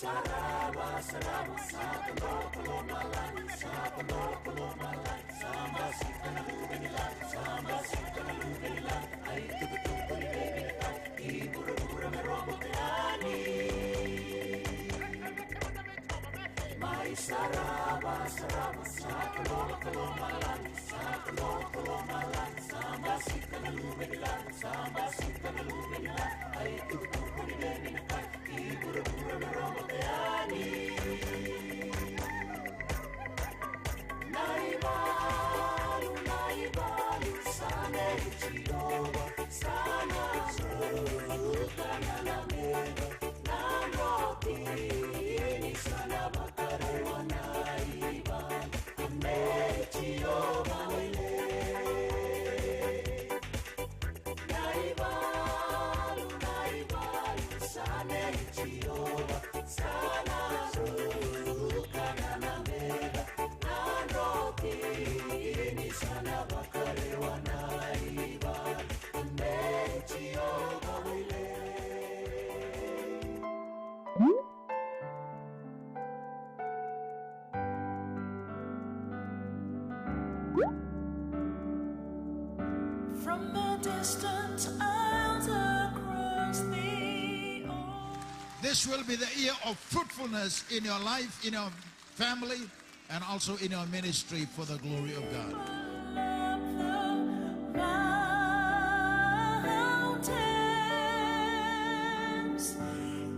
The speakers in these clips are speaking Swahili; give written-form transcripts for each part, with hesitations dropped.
saraba sa kalomalan, sa kalomalan, sa masika na lubi nila, sa masika na lubi nila, ay tututupo ni baby na ka, ibura-bura merong kayani. May saraba sa kalomalan, sa kalomalan, sa masika na lubi nila, sa masika na lubi nila, ay tututupo ni baby na ka, ibura-bura merong kayani. Naibalu, sana ichidoba, sana kana na mega, nanotini, sana bakarewa naiba, ichidoba wile. Naibalu, sana ichidoba, sana kana na mega, nanotini, sana bakarewa naiba, ichidoba wile. From the distant isles across the ocean. This will be the year of fruitfulness in your life, in your family, and also in your ministry for the glory of God.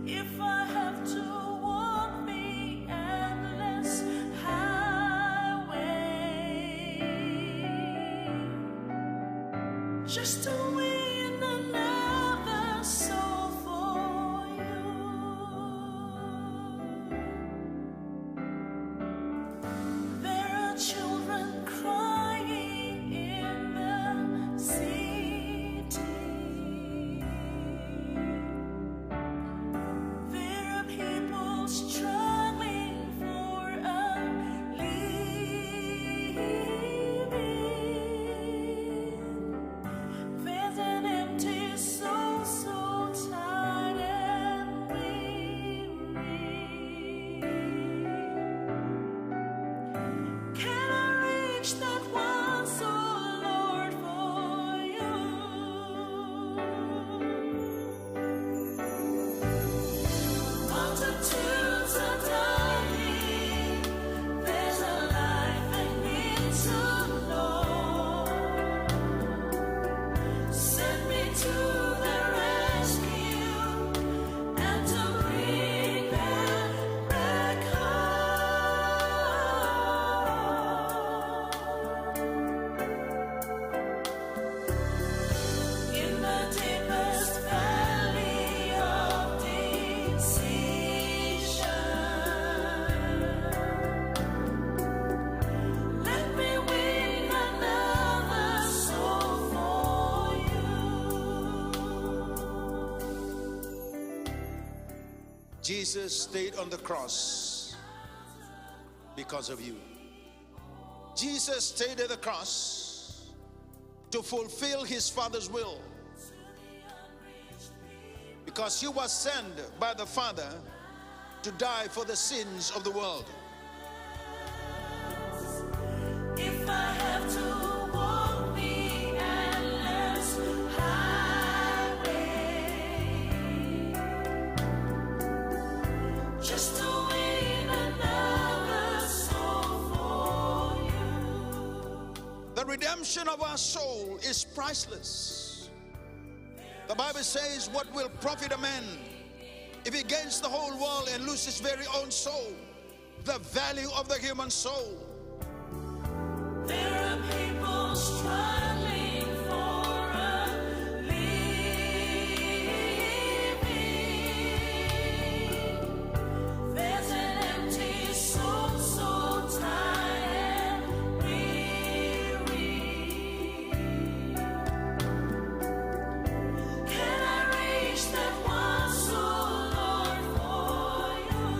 If I have to walk the endless highway, just to win another soul for you. There are children crying in the city. There are people struggling for a living. There's an empty soul, so tired and weary. Can I reach that one soul, Lord, for you? Multitudes are dying. There's a life I need to know. Send me to the rescue and to bring them back home. In the deepest valley of decision, let me win another soul for you. Jesus stayed on the cross because of you. Jesus stayed at the cross to fulfill his Father's will, because he was sent by the Father to die for the sins of the world. If I have to walk the endless highway, just to win another soul for you. The redemption of our soul is priceless. The Bible says, what will profit a man if he gains the whole world and loses his very own soul? The value of the human soul. There are people struggling for a living. There's an empty soul, so tired and weary. Can I reach that one soul, Lord, for you?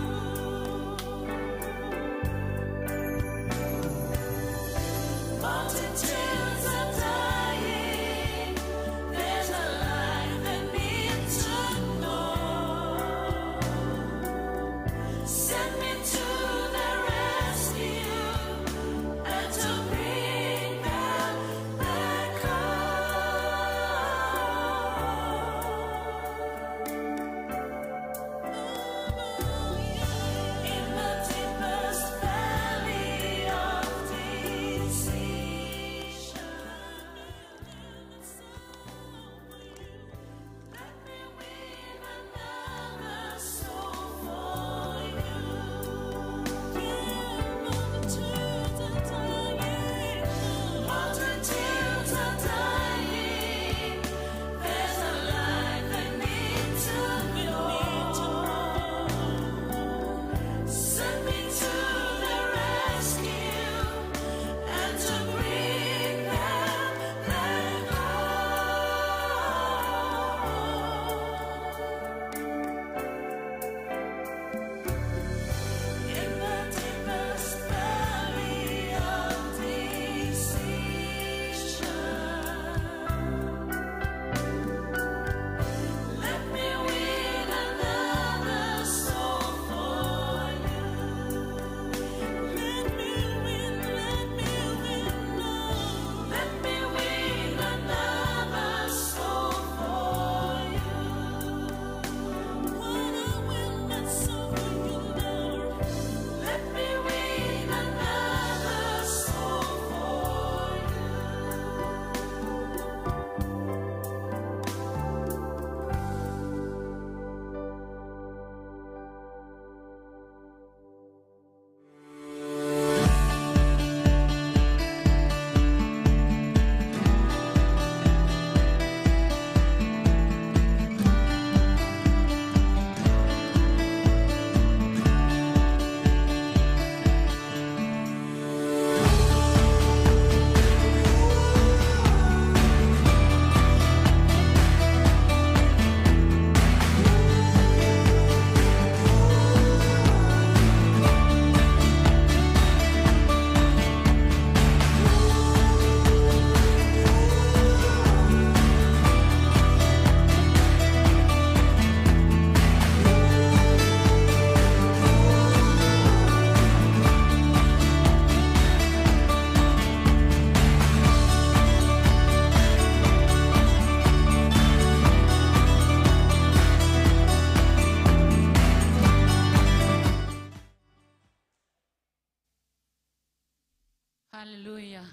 Haleluya.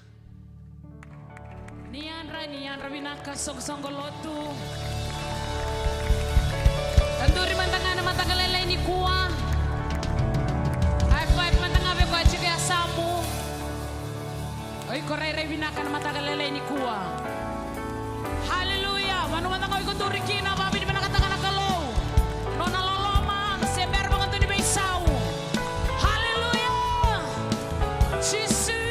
Niandra binaka song-songgolotu. Tanduri mantanga lele ni kuwa. High five mantanga be kwa chike asamu. Oi korere binaka mantanga lele ni kuwa. Haleluya. Manu mantanga oi kuturi kina babi di manaka tanga kalau. Nona loloma sember banget di beisau. Haleluya. Jesus.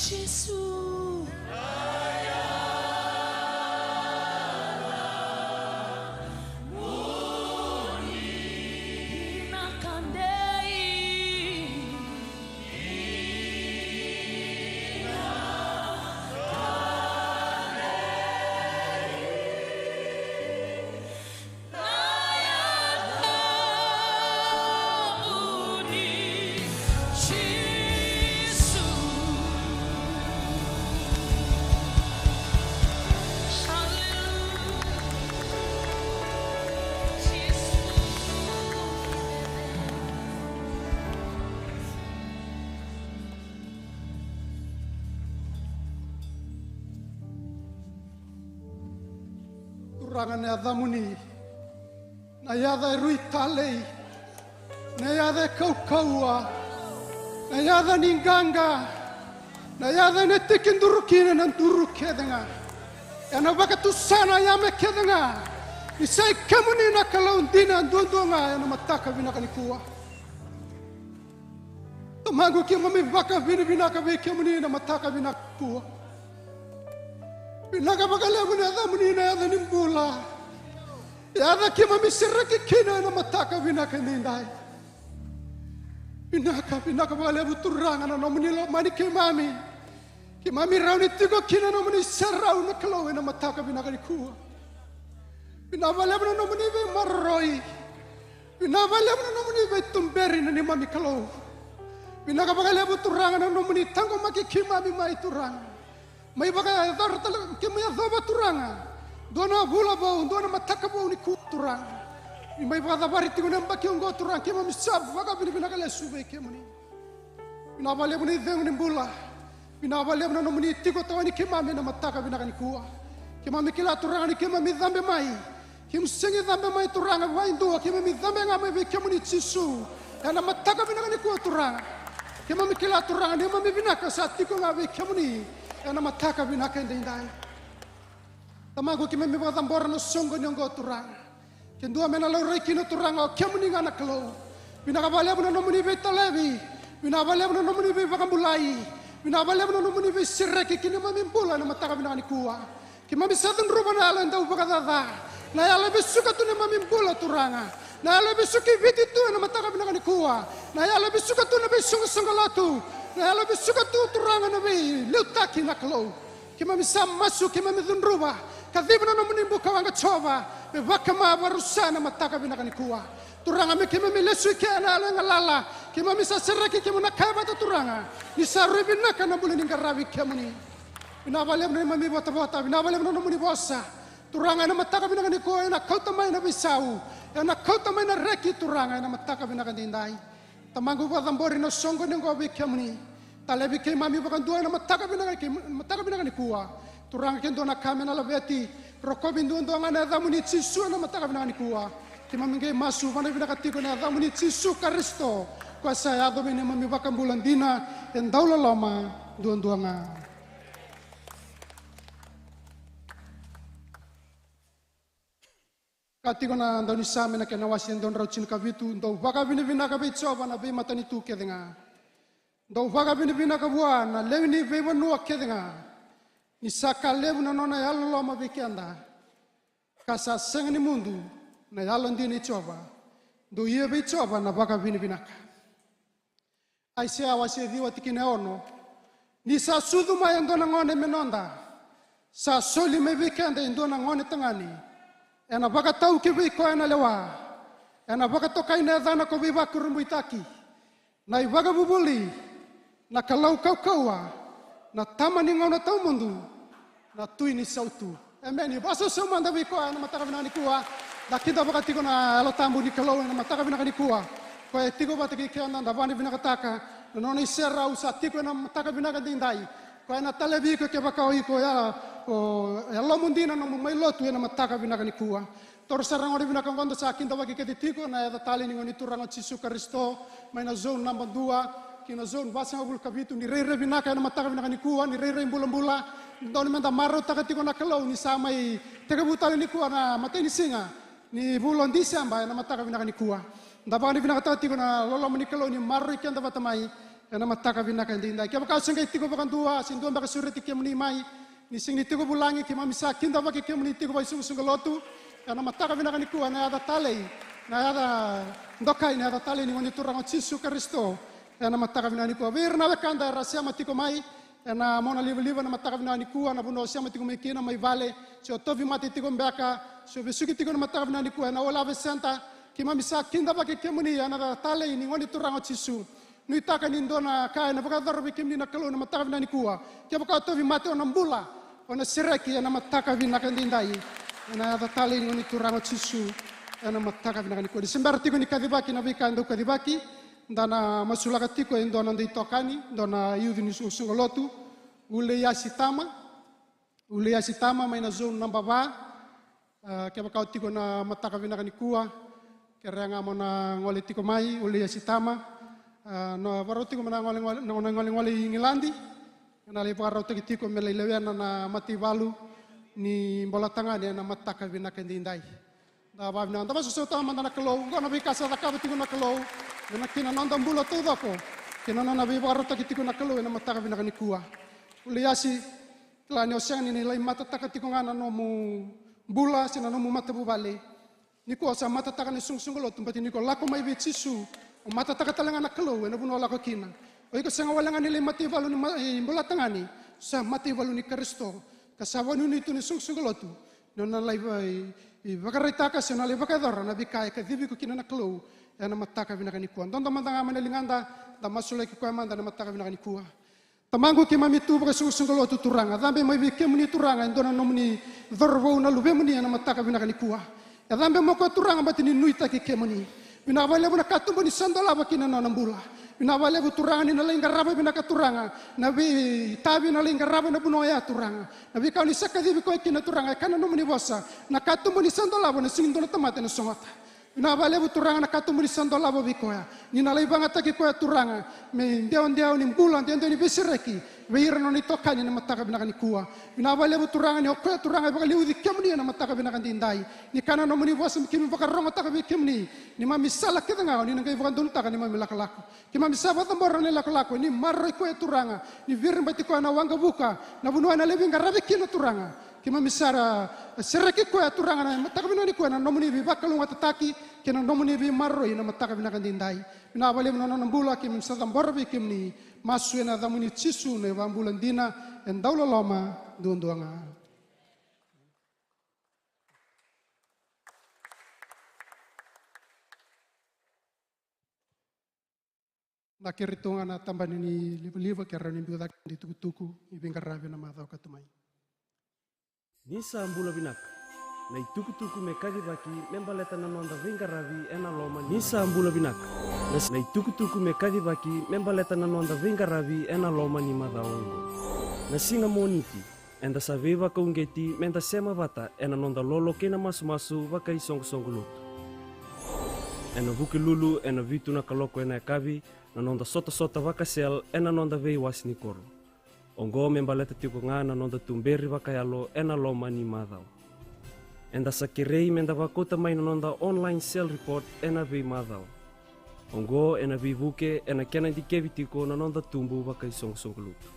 Gesù. Turangan e adamuni, na iada e rui talei, na iada e kaukaua, na iada ninganga, na iada ne tikin durukina nan duru kedenga, e na wakatusana yame kedenga, isai kamuni na kalaundina duandunga e na mataka vinakanikuwa. Tamangu ki mami waka vinaka vi kamuni na mataka vinakuwa. Pinaka bakala muna ada muna ada nimbula. Ada kima misiraki kina na mataka vinaka nindai. Pinaka bakala buturanga na muni lo mani kimami. Kimami rauni tigo kina na muni sarau na kalawe na mataka vinaka nikua. Pinabala muna na muni ve marroi. Pinabala muna na muni ve tumberi na ni mami kalawe. Pinaka bakala buturanga na muni tango maki kimami mai turanga. May baka dar talaga kimaya daba turanga. Dona bula bau, dona mataka bau ni kuturanga. May baka dabari tigo na mbaki ungo turanga kima misab baka binakala sube kimani. Pinabale muni deng ni bula. Pinabale muna muni tigo tawani kimami na mataka binakani kuwa. Kimami kila turanga ni kimami dhambe mai. Kim sengi dhambe mai turanga waindua kimami dhambe ngame vi kimani chisu. Yana mataka binakani kuwa turanga. Kimami kila turanga ni mami binaka sa tigo ngame kimani. Ana mataka binaka indai. Tamago ki memi bata mbora no songo nyongo turanga. Kendua mena lo reki no turanga kemuni ngana klo. Binaka bale bana no muni beta levi. Binaka bale bana no muni be bakambulai. Binaka bale bana no muni be sireki kini mami mbula na mataka binaka ni kuwa. Ki mami satan ruba na ala ndau bakadada. Na ala be suka tu na mami mbula turanga. Na ala be suki viti tu na mataka binaka ni kuwa. Na ala be suka tu na be sunga sunga latu. Na ala be suka tu turanga na be leutaki na klo. Kima misa masu kima midhunruba. Kadhibna na munimbu kawanga chova. Be wakama warusana mataka binaka ni kuwa. Turanga me kima milesu kia na ala ngalala. Kima misa seraki kima nakaba ta turanga. Nisa rubinaka na muli ningarawi kima ni. Binabale mna mami bota bota. Binabale mna muni bosa. Turanga na mataka binaka ni kuwa. Ena kauta mai na bisau. Ena kauta mai na reki turanga. Ena mataka binaka nindai. Tamangu kwa dhambori no songo ningo abi kemuni. Talebi ke mami bakan dua na mataka binaka ni kuwa. Turanga kendo na kame na labeti. Roko bindu ndo ngana dhamuni chisu na mataka binaka ni kuwa. Ki mami nge masu vana binaka tiko na dhamuni chisu karisto. Kwa saya ado bine mami bakan bulandina. Endaula lama dua nga. Katiko na ndoni same na kenawasi ndon rauchin kavitu ndo vaka bine binaka beitsoba na be matani tu kedenga. Ndo vaka bine binaka bua na lewini be wanua kedenga. Ni saka lewu na nona yalo loma bekianda. Kasa sengani mundu na yalo ndini itsoba. Ndo iye beitsoba na vaka bine binaka. Aisea wasi diwa tikine ono. Ni sa sudu maya ndona ngone menonda. Sa soli me bekianda ndona ngone tangani. Ena baka tau ke wei koe na lewa. Ena baka tokai na dhana ko wei waku rumbuitaki. Na i waga bubuli. Na kalau kau kaua. Na tamani ngau na tau mundu. Na tui ni sautu. Amen. Baso sema nda wei koe na mataka binaka ni kuwa. Da kita baka tiko na alo tambu ni kalau na mataka binaka ni kuwa. Koe tiko bata ki kia nanda bani binaka taka. Na nona i sera usa tiko na mataka binaka dindai. Koe na talebi ko ke baka oi ko ya. Ya lo mundina no mai lotu na mataka binaka ni kuwa. Tor sarang ori binaka ngondo sa kinda waki ketitiko na ya tali ni ngoni turanga Jesu Kristo mai na zone number 2 kina zone basa ngabul kabitu ni rere binaka na mataka binaka ni kuwa ni rere mbula ndoni menda maro takatiko na kalau ni samai tega butali ni kuwa na mateni singa ni bulan Desember na mataka binaka ni kuwa. Ndabani binaka takatiko na lolo ni kalau ni maro ikenda batamai ena mataka vinaka ndinda kia baka senga itiko bakan dua sindu baka sureti kia menimai ni sing nitiko bulangi kia mamisa kinda baka kia menitiko bai sunga lotu ena mataka vinaka nikua na ada talei na ada ndokai na ada talei ni ngoni turang Yesus Kristo ena mataka vinaka nikua virna bekanda rasia matiko mai ena mona liva na mataka vinaka nikua na buno sia matiko mai kina mai vale so tovi mati tiko mbaka so besuki tiko na mataka vinaka nikua na ola vesenta kia mamisa kinda baka kia meni ena ada talei ni ngoni turang Yesus nui taka ni ndona kai na baka darbi kimni na kalo na mataka vina ni kuwa kia baka tovi mate ona mbula ona sereki na mataka vina kandindai na ada tali ngoni turango Yesu na mataka vina ni kuwa disembar tiko ni kadibaki na bika ndo kadibaki ndana masulaka tiko ndona ndai tokani ndona yudu ni sungolotu ule yasitama maina zone namba ba kia baka tiko na mataka vina ni kuwa kerenga mona ngole tiko mai ule yasitama no varoti ko mana ngole ngilandi na le varoti tiko mele lewana na mati valu ni bola tangani na mataka vina kendindai da bavna da baso ta mandana kelo ngona bi kasa da kabati na kelo na kina nanda mbula to dako kina na bi varoti tiko na kelo na mataka vina nikua uliasi klani osani ni lai mata taka tiko ngana no mu bula sina no mu mata bubale nikua sa mata taka ni sunglo tumpati niko lako mai vitsisu o mata taka talanga na kalo na buno la ko kina o iko sanga walanga ni mati valu ni bola tangani sa mati valu ni Kristo kasawanu ni tu ni sunglotu no na lai i vakarita ka sena le vakador na bikai ka dibi ko kina na kalo na mataka vina ni kuan don mandanga manelinganda da masule ki ko manda na mataka vina ni kuan tamango ki mamitu ba sunglotu turanga dambe mai bi kemuni turanga ndona nomni dorvo na lube muni na mataka vina ni kuan ya dambe mo ko turanga batini nuita ki kemuni binawale bu nakatumbo ni sandola bakina na nambula binawale bu turanga ni nalinga raba binaka turanga nabi tabi nalinga raba na bunoya turanga nabi kau ni sakadi bi ko kina turanga kana no muni bosa nakatumbo ni sandola bu na singdola tamate na songata binawale bu turanga nakatumbo ni sandola bu bikoya ni nalai bangata ki ko turanga me ndeon ni bulan ndeon ni besireki Weir no ni tokani na mataka binaka ni kuwa. Binawale bu turanga ni okya turanga baka liudi kemni na mataka binaka ndindai. Ni kana no muni wasam kimi baka rongo taka bi kemni. Ni mami sala ketanga ni ngai baka dun taka ni mami lakalako. Ki mami sabata mbora ni lakalako ni marro ko turanga. Ni virin bati ko na wanga buka. Na bunua na lebi ngarabe kino turanga. Ki mami sara sereki ko turanga na mataka binaka ni kuwa na nomuni bi baka lunga tataki kina nomuni bi marro na mataka binaka ndindai. Binawale no no mbula ki mami sata mbora bi kemni. Masuk na damuni Yesu ne wambulan dina en daula loma duanga. Nakiritunga na tambani ni liba kera ni biudak di tuku ibingarabe na matao katumai. Nisa ambula binak. Na itukutuku me kadibaki membaleta na nonda vingaravi ena loma nisa ambula binak. Na itukutuku me kadibaki membaleta na nonda vingaravi ena loma ni madaongo. Na singa moniti enda saveva kaungeti menta sema vata ena nonda lolo kena masu vaka isong lutu. Ena vuki lulu ena vitu na kaloko ena kavi na nonda sota vaka sel ena nonda vei wasni koro. Ongo membaleta tiko nga na nonda tumberi vaka yalo ena loma ni madao. Enda sakirei menda vakota mai nonda online sale report ena vei madao. Ongo ena vei vuke ena kena di kevitiko na nonda tumbu vaka isong lutu.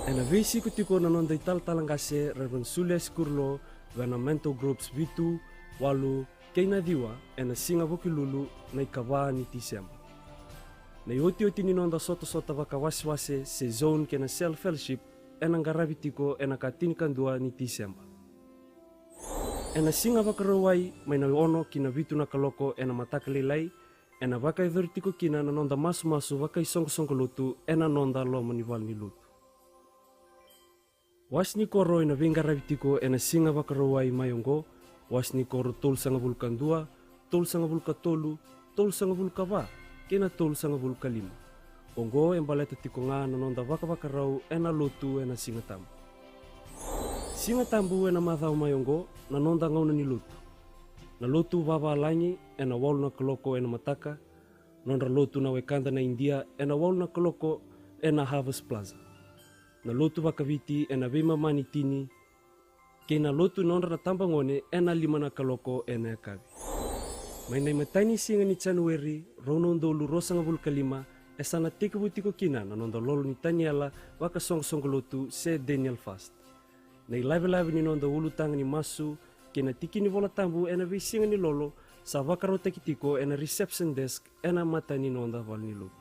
Ena vei sikutiko na nonda ital talangase Reverend Sules Kurlo vana mental groups vitu walu keina diwa ena singa voki lulu na ikava ni Disemba. Na ioti ni nonda sota vaka wase se zone kena self fellowship ena ngaravitiko ena katini kandua ni Disemba. Ena singa vakarawai mai na ono kina vitu na kaloko ena matakalilai ena vaka idhurtiko kina na nonda masu vaka isong lutu ena nonda lo manival ni lutu. Wasni koro ena vingaravitiko ena singa vakarawai mayongo wasni koro tol sanga vulkan 2, tol sanga vulka tolu, tol sanga vulka va, kena tol sanga vulka 5. Ongo embaleta tiko nga na nonda vaka vakarau ena lutu ena singa tambu. Singa tambu ena mathau mayongo na nonda ngauna ni lutu. Na lutu vava alangi ena walu na kaloko ena mataka. Nonda lutu na wekanda na India ena walu na kaloko ena Harvest Plaza. Na lutu vakaviti ena vima mani tini. Kena lutu nonda na tambangone ena 5 na kaloko ena akavi. Mainai mataini singa ni Januari rono ndolu rosanga vulka 5 Esana tikabutiko kina na nonda lolo ni Taniela waka song-songolotu se Daniel Fast. Nei live ni nonda ulu tanga ni masu kina tiki ni vola tambu ena visinga ni lolo sa wakarota kitiko ena reception desk ena mata ni nonda val ni lutu.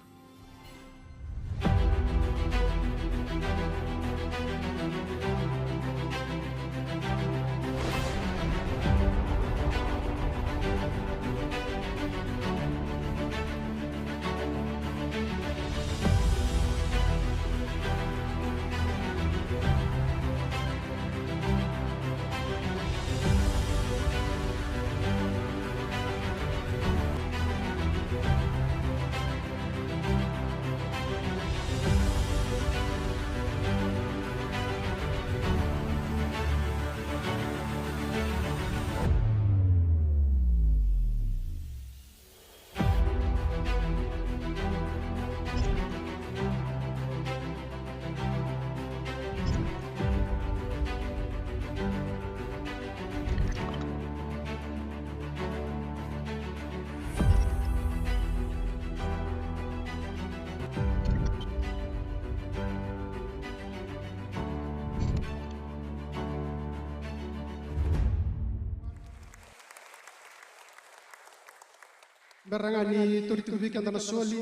Barangani turi weekend na soli.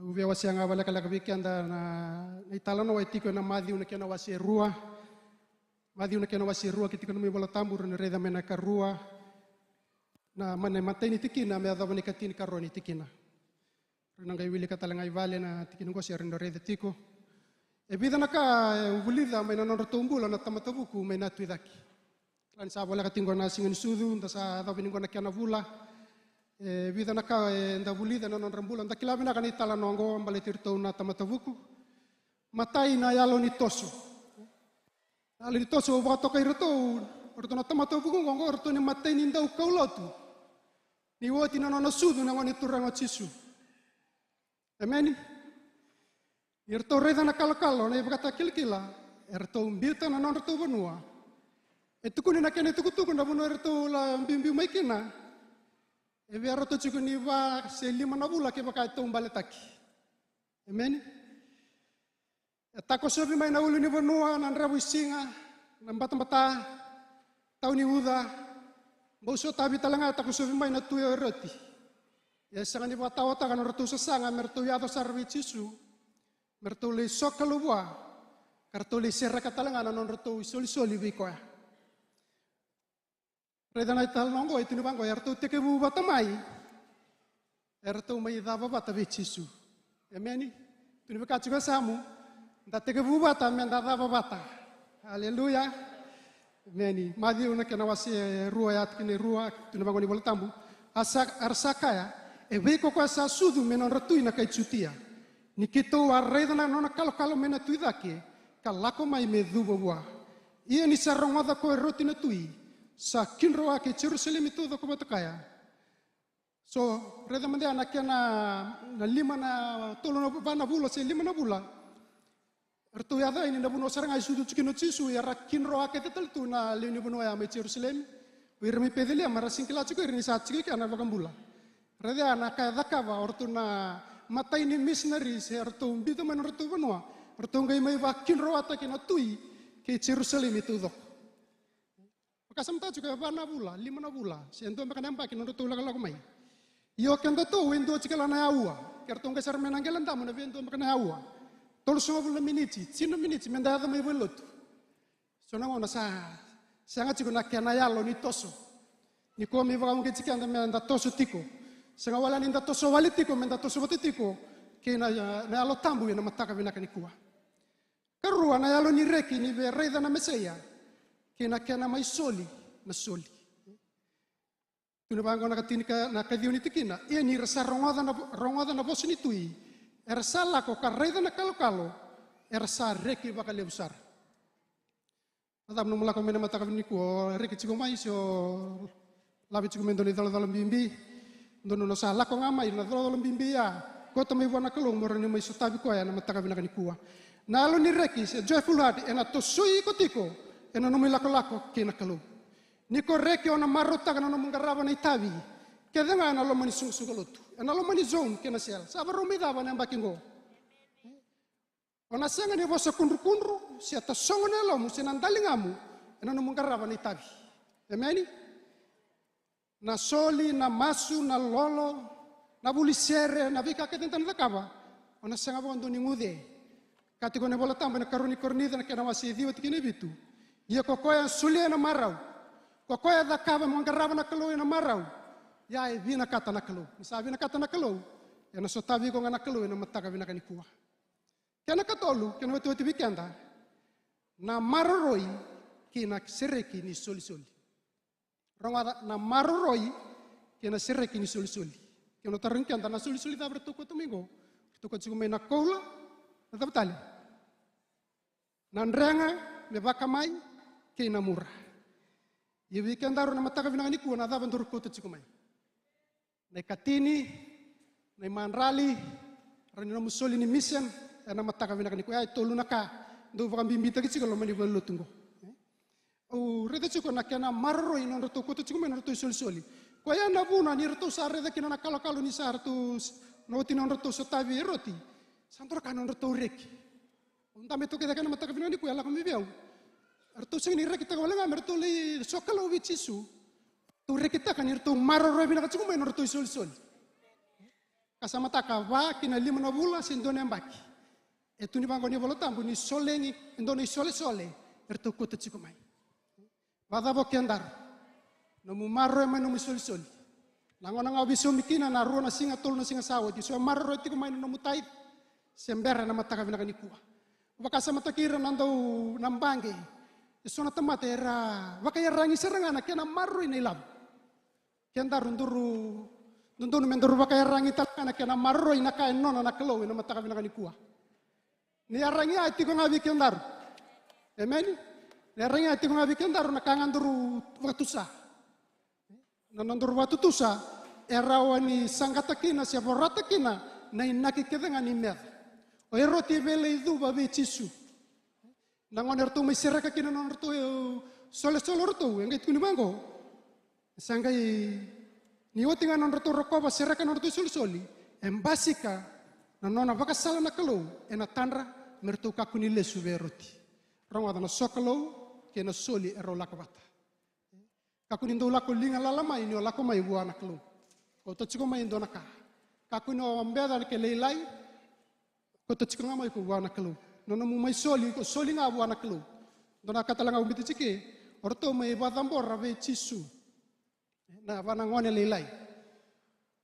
Uve wasi anga wala kala weekend na italano wa tiko na madhi una kena wasi rua. Madhi una kena wasi rua kitiko na bola tambur na reda mena karua. Na mane mateni tikina me adabani katini karoni tikina. Renanga wili katalanga ivale na tikino ko si renda reda tiko. E vida naka ulida me na nonrotumbula na tamatabuku me na tuidaki. Kan sa wala katingo na singin sudu nda sa adabani ko na kena vula. Vida naka nda vulida na nonrambula nda kilabi na kanita la nongo mbale tirto na tamatavuku matai na yalo ni toso ali ni toso wa to kai roto orto na tamatavuku ngongo orto ni matai ni nda ukaulotu ni woti na nona sudu na wani turanga chisu amen irto reda na kalakalo na ibakata kilkila erto mbita na nonrto banua etukuni na kene tukutuku na bunua erto la mbimbi maikina Eve aroto chiku ni va se lima na bula ke baka to umbale taki. Amen. Tako sobi mai na ulu ni bonua na rabu singa na mbata tau ni uda. Boso tabi talanga tako sobi mai na tuyo roti. Ya sanga ni bata ota kan rotu sesanga mertu ya to sarvi chisu. Mertu le sokalubwa. Kartu le serra katalanga na non rotu soli bikoa. Reda na ital nongo itu ni bangko erto teke bu batamai erto mai dava bata vechisu ameni tu ni bakachu ka samu nda teke bu bata men da dava bata haleluya ameni madi una kana wasi rua ya kini rua tu ni bangko ni boltambu arsakaya e beko kwa sa sudu menon ratu ina kai chutia ni kito arreda na nona kalo mena tuidake kalako mai medubo bua ia ni sarongada ko roti na tui sa kinroa ke Jerusalem itu do kubatakaya. So reda mande anaknya na lima na tolo na bana bula se lima na bula. Ertu yada ini na buno sarang ai sudu cikino cisu ya kinroa ke tetel tu na lini buno ya me Jerusalem. Wirmi pedeli amara singkila ciku irini sa ciki kana bakam bula. Reda anaknya dakava ortu na mata ini missionaries ertu bita man ertu buno. Ertu ngai mai va kinroa ta kina tui ke Jerusalem itu do. Kasam ta juga bana bula, lima na bula. Sento makan nampak kino tu laga lagu mai. Yo kendo tu wendo cikala na yawa. Kertong kesar menanggelan tamu na wendo makan yawa. Tol semua bula miniti, sino miniti menda ada mai belot. So na ngona sa sanga ciku na kena yalo ni toso. Ni ko mi va unge cikan da menda toso tiko. Sanga wala ni da toso wali tiko menda toso bote tiko. Ke na yalo tambu na mataka vinaka ni kuwa. Karua na yalo ni reki ni be reda na meseya. Kena mai soli na soli. Tuna bangko na katinika na kadiuni tikina. Ia ni rasa rongada na bosi ni tui. Ersa lako karreda na kalo ersa reki bakal besar. Atam no mula ko mena mata kabini ko reki chigo mai so labi chigo mendoni dalam bimbi. Dono no sa lako ngamai na dalam bimbi ya. Ko tami wana kalong morani mai so tabi ko ya na mata kabina kanikua. Na alo ni reki se joyful heart ena to sui kotiko. Ena no milako kena kalu. Niko reki ona marota kana no mangarawa na itabi. Keda nga na lomani sungalotu. Na lomani zone kena sel. Sabar rumida ba nang bakingo. Ona senga ni vosa kundru si ata songo na lomu sinandalingamu ena no mungarava ni tabi. Amen. Na soli na masu na lolo na bulisere na vika ketentan lakaba. Ona senga ba ndo ni ngude. Kati ko ne bola tamba na karuni kornida na kena wasi diwa tikine bitu. Ia kokoya sulia na marau. Kokoya da kaba mungarava na kalo na marau. Ya e vina kata na kalo. Sa vina kata na kalo. Ya na sotavi ko nga na kalo na mataka vina kanikua. Kena katolu kena watu vikenda. Na maroroi kina sereki ni soli. Rongada na maroroi kina sereki ni soli. Kena tarengkenda na soli da bertuko tumingo. Bertuko cuma na kola na tabtali. Nandrenga me bakamai kina murah. Ye vikenda ro na mataka vina kanikua na da bentur kota cikumai. Na katini, na manrali, rani na musoli ni mission, na mataka vina kaniku ay tolu naka, do vaka bimbita kitsi kalau mani valo tunggo. O rete ciko na kena marro ino roto koto ciko men roto soli. Ko ya na buna ni roto sare da kina na kalo ni sar tu no tino roto sotavi roti. Santor kanon roto reki. Unta meto kita kena mataka vina kaniku ala kami biau. Roto sing ni reki ta wala ngam roto li sokalo vichisu. Tu kita kan itu maror vina katsuku men roto soli. Kasama takava kina lima na bula sindone mbaki. Etu ni bango ni bolotambu ni sole ni indone sole erto kota tsiko mai. Vada bo kendar. No mu marro men no soli. Langona nga biso mikina na ruona singa tol na singa sawo di so marro tiko mai no mutai. Sembera na mataka vina kanikua. Wakasama takira nando nambange. Isona tamate era wakaya rangi serangana kena marro ini lam. Kenda runduru menduru bakaya rangi talana kena marro ina ka nona na kelo ina mataka vina kanikua. Ni arangi ati ko ngabi kendar. Amen. Ni arangi ati ko ngabi kendar na kanganduru watusa. Nananduru watutusa era wani sangata kina siapa rata kina na inaki kedenga ni mer. O eroti vele idu babe chisu. Nangon ertu meseraka kina non ertu sole ertu engai kuni mango. Sangkai ni otinga non roto rokoba seraka non roto soli embasika na nona vakasala na kalo ena tanra mertu kakuni lesu veroti ronga na sokalo kena soli ero lakabata kakuni ndo lako linga lalama ini lako mai buana kalo ko to chiko mai ndo naka kakuni o ambeda ke leilai ko to chiko mai ko buana kalo nona mu mai soli ko soli nga buana kalo dona katalanga umbiti chike orto mai badambor rave chisu na vana ngone lelai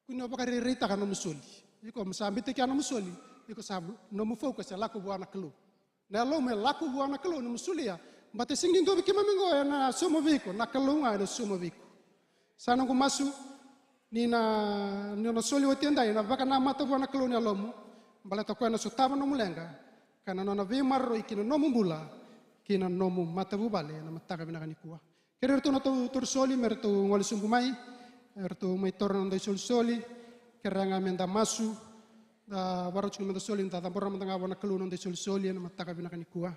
kuno bakari rita kan musoli iko msambi te kan musoli iko sabu no mu focus ya laku buana kelu na lo me laku buana kelu no musoli ya mbate singing do bikima mengo na somo viko na kelunga na somo viko sana ko masu ni na soli wetenda na baka na mata buana kelu ni lomu mbale to ko na sutaba no mulenga kana na vi marro ikino no mumbula kina no mu mata bubale na mata ka binakani kuwa. Kaya erto na to soli merto ngoli sumpumai, erto may torno na soli, kaya nga menda masu, baru cuma menda soli nta tambora menda ngawa na kalunon na soli na mataka binakanikua.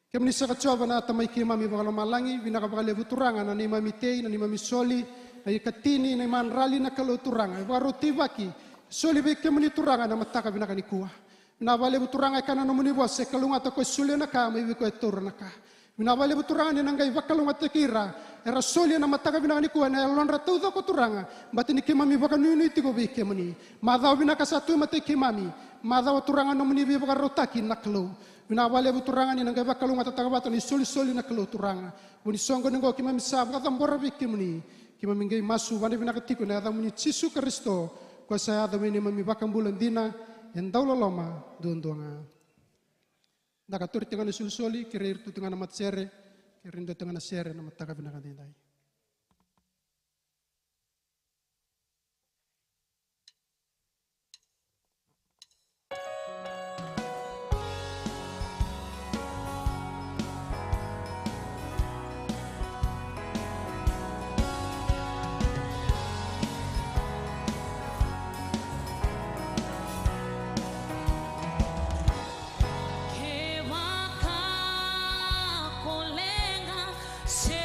Kaya minisa katsoba na tamay kimami bakalo malangi, binakabakali buturangan na ni mami tei, na ni mami soli, na ikatini, na manrali na kaluturangan. Baru tibaki, soli beke muniturangan na mataka binakanikua. Binabali buturangan kana na munibuas, sekalunga to ko suli na ka, may wiko etur na ka. Minawali buturanga ni nangai wakalunga tekira era soli na mataka binakani kuwa na lonra tauda ko turanga batini kimami baka nuni tiko be kemani madhaw binaka satu mate kimami madhaw turanga no muni be baka rotaki naklo minawali buturanga ni nangai wakalunga tataka ni soli naklo turanga buni songo ngo kimami sab kata mbora be kemani kimami ngai masu wani binaka tiko na ada muni Yesus Kristo ko saya ada mini mami baka bulan dina endau loloma duanga Nakatur tengah soli, kira itu tengah namat sere, kira itu tengah sere namat taka binakan tindai. Colenga, se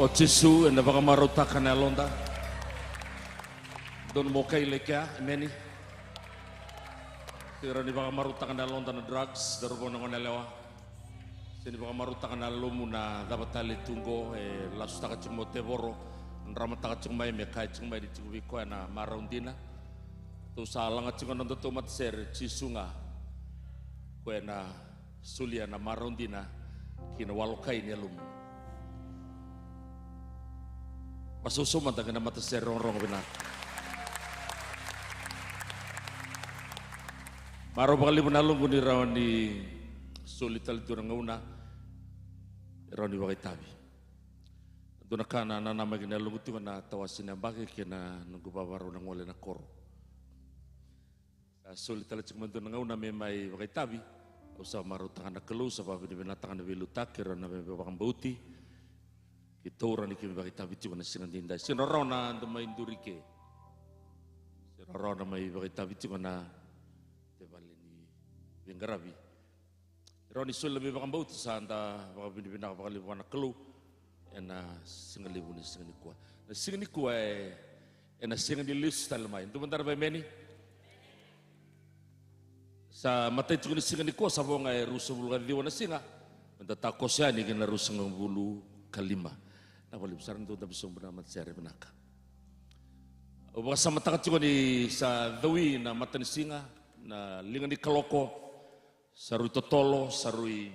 O Jesu na baka marutakan na londa. Doon mo kay lekya, meni. Tira ni baka marutakan na londa na drugs, darubo na ngonelewa. Sini baka marutakan na lomu na dapat tali tunggo, lasu taka cimo teboro, nrama taka cimo mai mekai cimo mai di cimo biko na maraundina. Tu salang cimo nonton tomat ser cisunga, kue na sulia na maraundina, kina walokai ni lomu. Masusuman tak kena mata serong-rong benar. Maro bakali penalung kuni rawan di sulital turang ngauna, rawan di bagai tabi. Tuna kana na nama kena lungu tu kana tawasin yang bagi kena nunggu bawaru nang wale na koro. Sulital cuma turang ngauna memai bagai tabi. Usah maru tangan kelu sebab di benatang na belu takir na memang bauti. Kita orang ini bagi tabi cuma nasiran tindak. Sinarona untuk main durike. Sinarona main bagi tabi cuma na tebal ini bengarabi. Roni sul lebih bakal bau tu sanda bakal bina bakal lebih anak kelu. Ena singal lebu ni singal ni kuah. Singal ni kuah ena singal di list style main. Tu bentar bayi meni. Sa mata itu ni singal ni kuah sabong ay rusuh bulu kali diwana singa. Bentar takosnya ni kena rusuh bulu kalima. Nah, boleh besar itu tapi sumber nama saya benaka. Ubah sama tak cukup di sa dawi na mata ni singa na lingan di kaloko sarui totolo sarui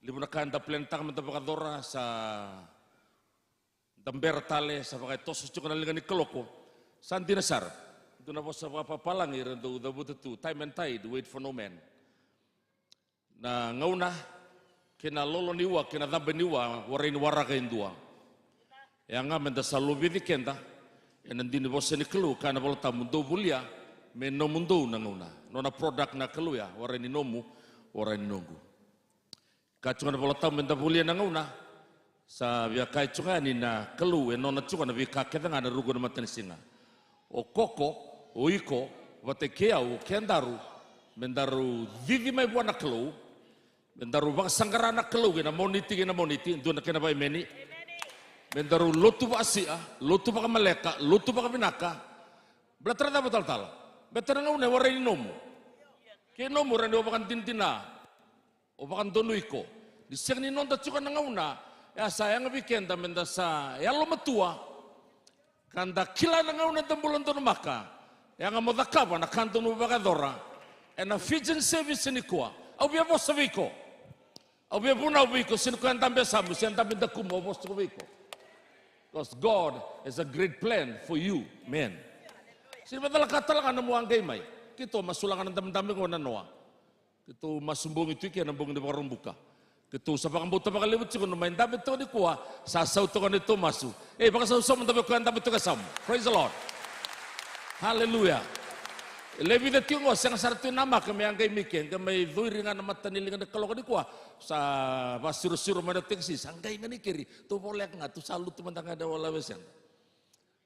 libunakan da plentang mata bakadora sa damber tale sa pakai tosus cukup na lingan di kaloko santi nasar itu na bosa apa palangi rendu da bututu time and tide wait for no man na ngauna kena lolo niwa, kena dambe niwa, warin waraka indua. Yang ngamen da salubi di kenda, yang nanti ni bosan ni kelu, karena kalau tamu do bulia, meno mundo nanguna, nona produk na kelu ya, warin ni nomu, warin ni nunggu. Kacungan kalau tamu da bulia nanguna, sa biar kacungan ni na kelu, nona cungan na biar kakek ngana rugu na matan singa. O koko, o iko, wate keau, kendaru, mendaru vivi mai buana kelu. Bendaru bang sanggarana kelu kena moniti itu nak kena bayi meni. Bendaru lotu ba asia, lotu ba maleka, lotu ba binaka. Belatra da betul tal. Betra ngaune warai nomu. Ke nomu rani obakan tintina. Obakan donuiko. Di sini nonta cuka ngauna. Ya sayang weekend da mendasa ya lo metua. Kanda kila ngauna tembulan tonu maka. Yang ngamu dakapa na kantung bakadora. Ena fijin service ni kuah. Au biar bos sabiko. Au biar pun au biko sin ko antambe samu sin antambe da kumo bos ko biko. Because God has a great plan for you, man. Sin betul kata lang anu angkai mai. Kito masulangan antam-antam ko nanoa. Kito masumbong itu ki nambong di warung buka. Kito sa pakambuta pakalibot siguro main dapat to di kuha sasaw to kanito masu. Baka sa usam tabi ko antam to kasam. Praise the Lord. Hallelujah. Lebih dari itu yang satu nama kami angkai mikian kami duiringan nama tanilingan kalau kau dikuah sa basiru-siru mana teksi sangkai ngani kiri tu boleh nggak tu salut teman tangga ada wala wesen.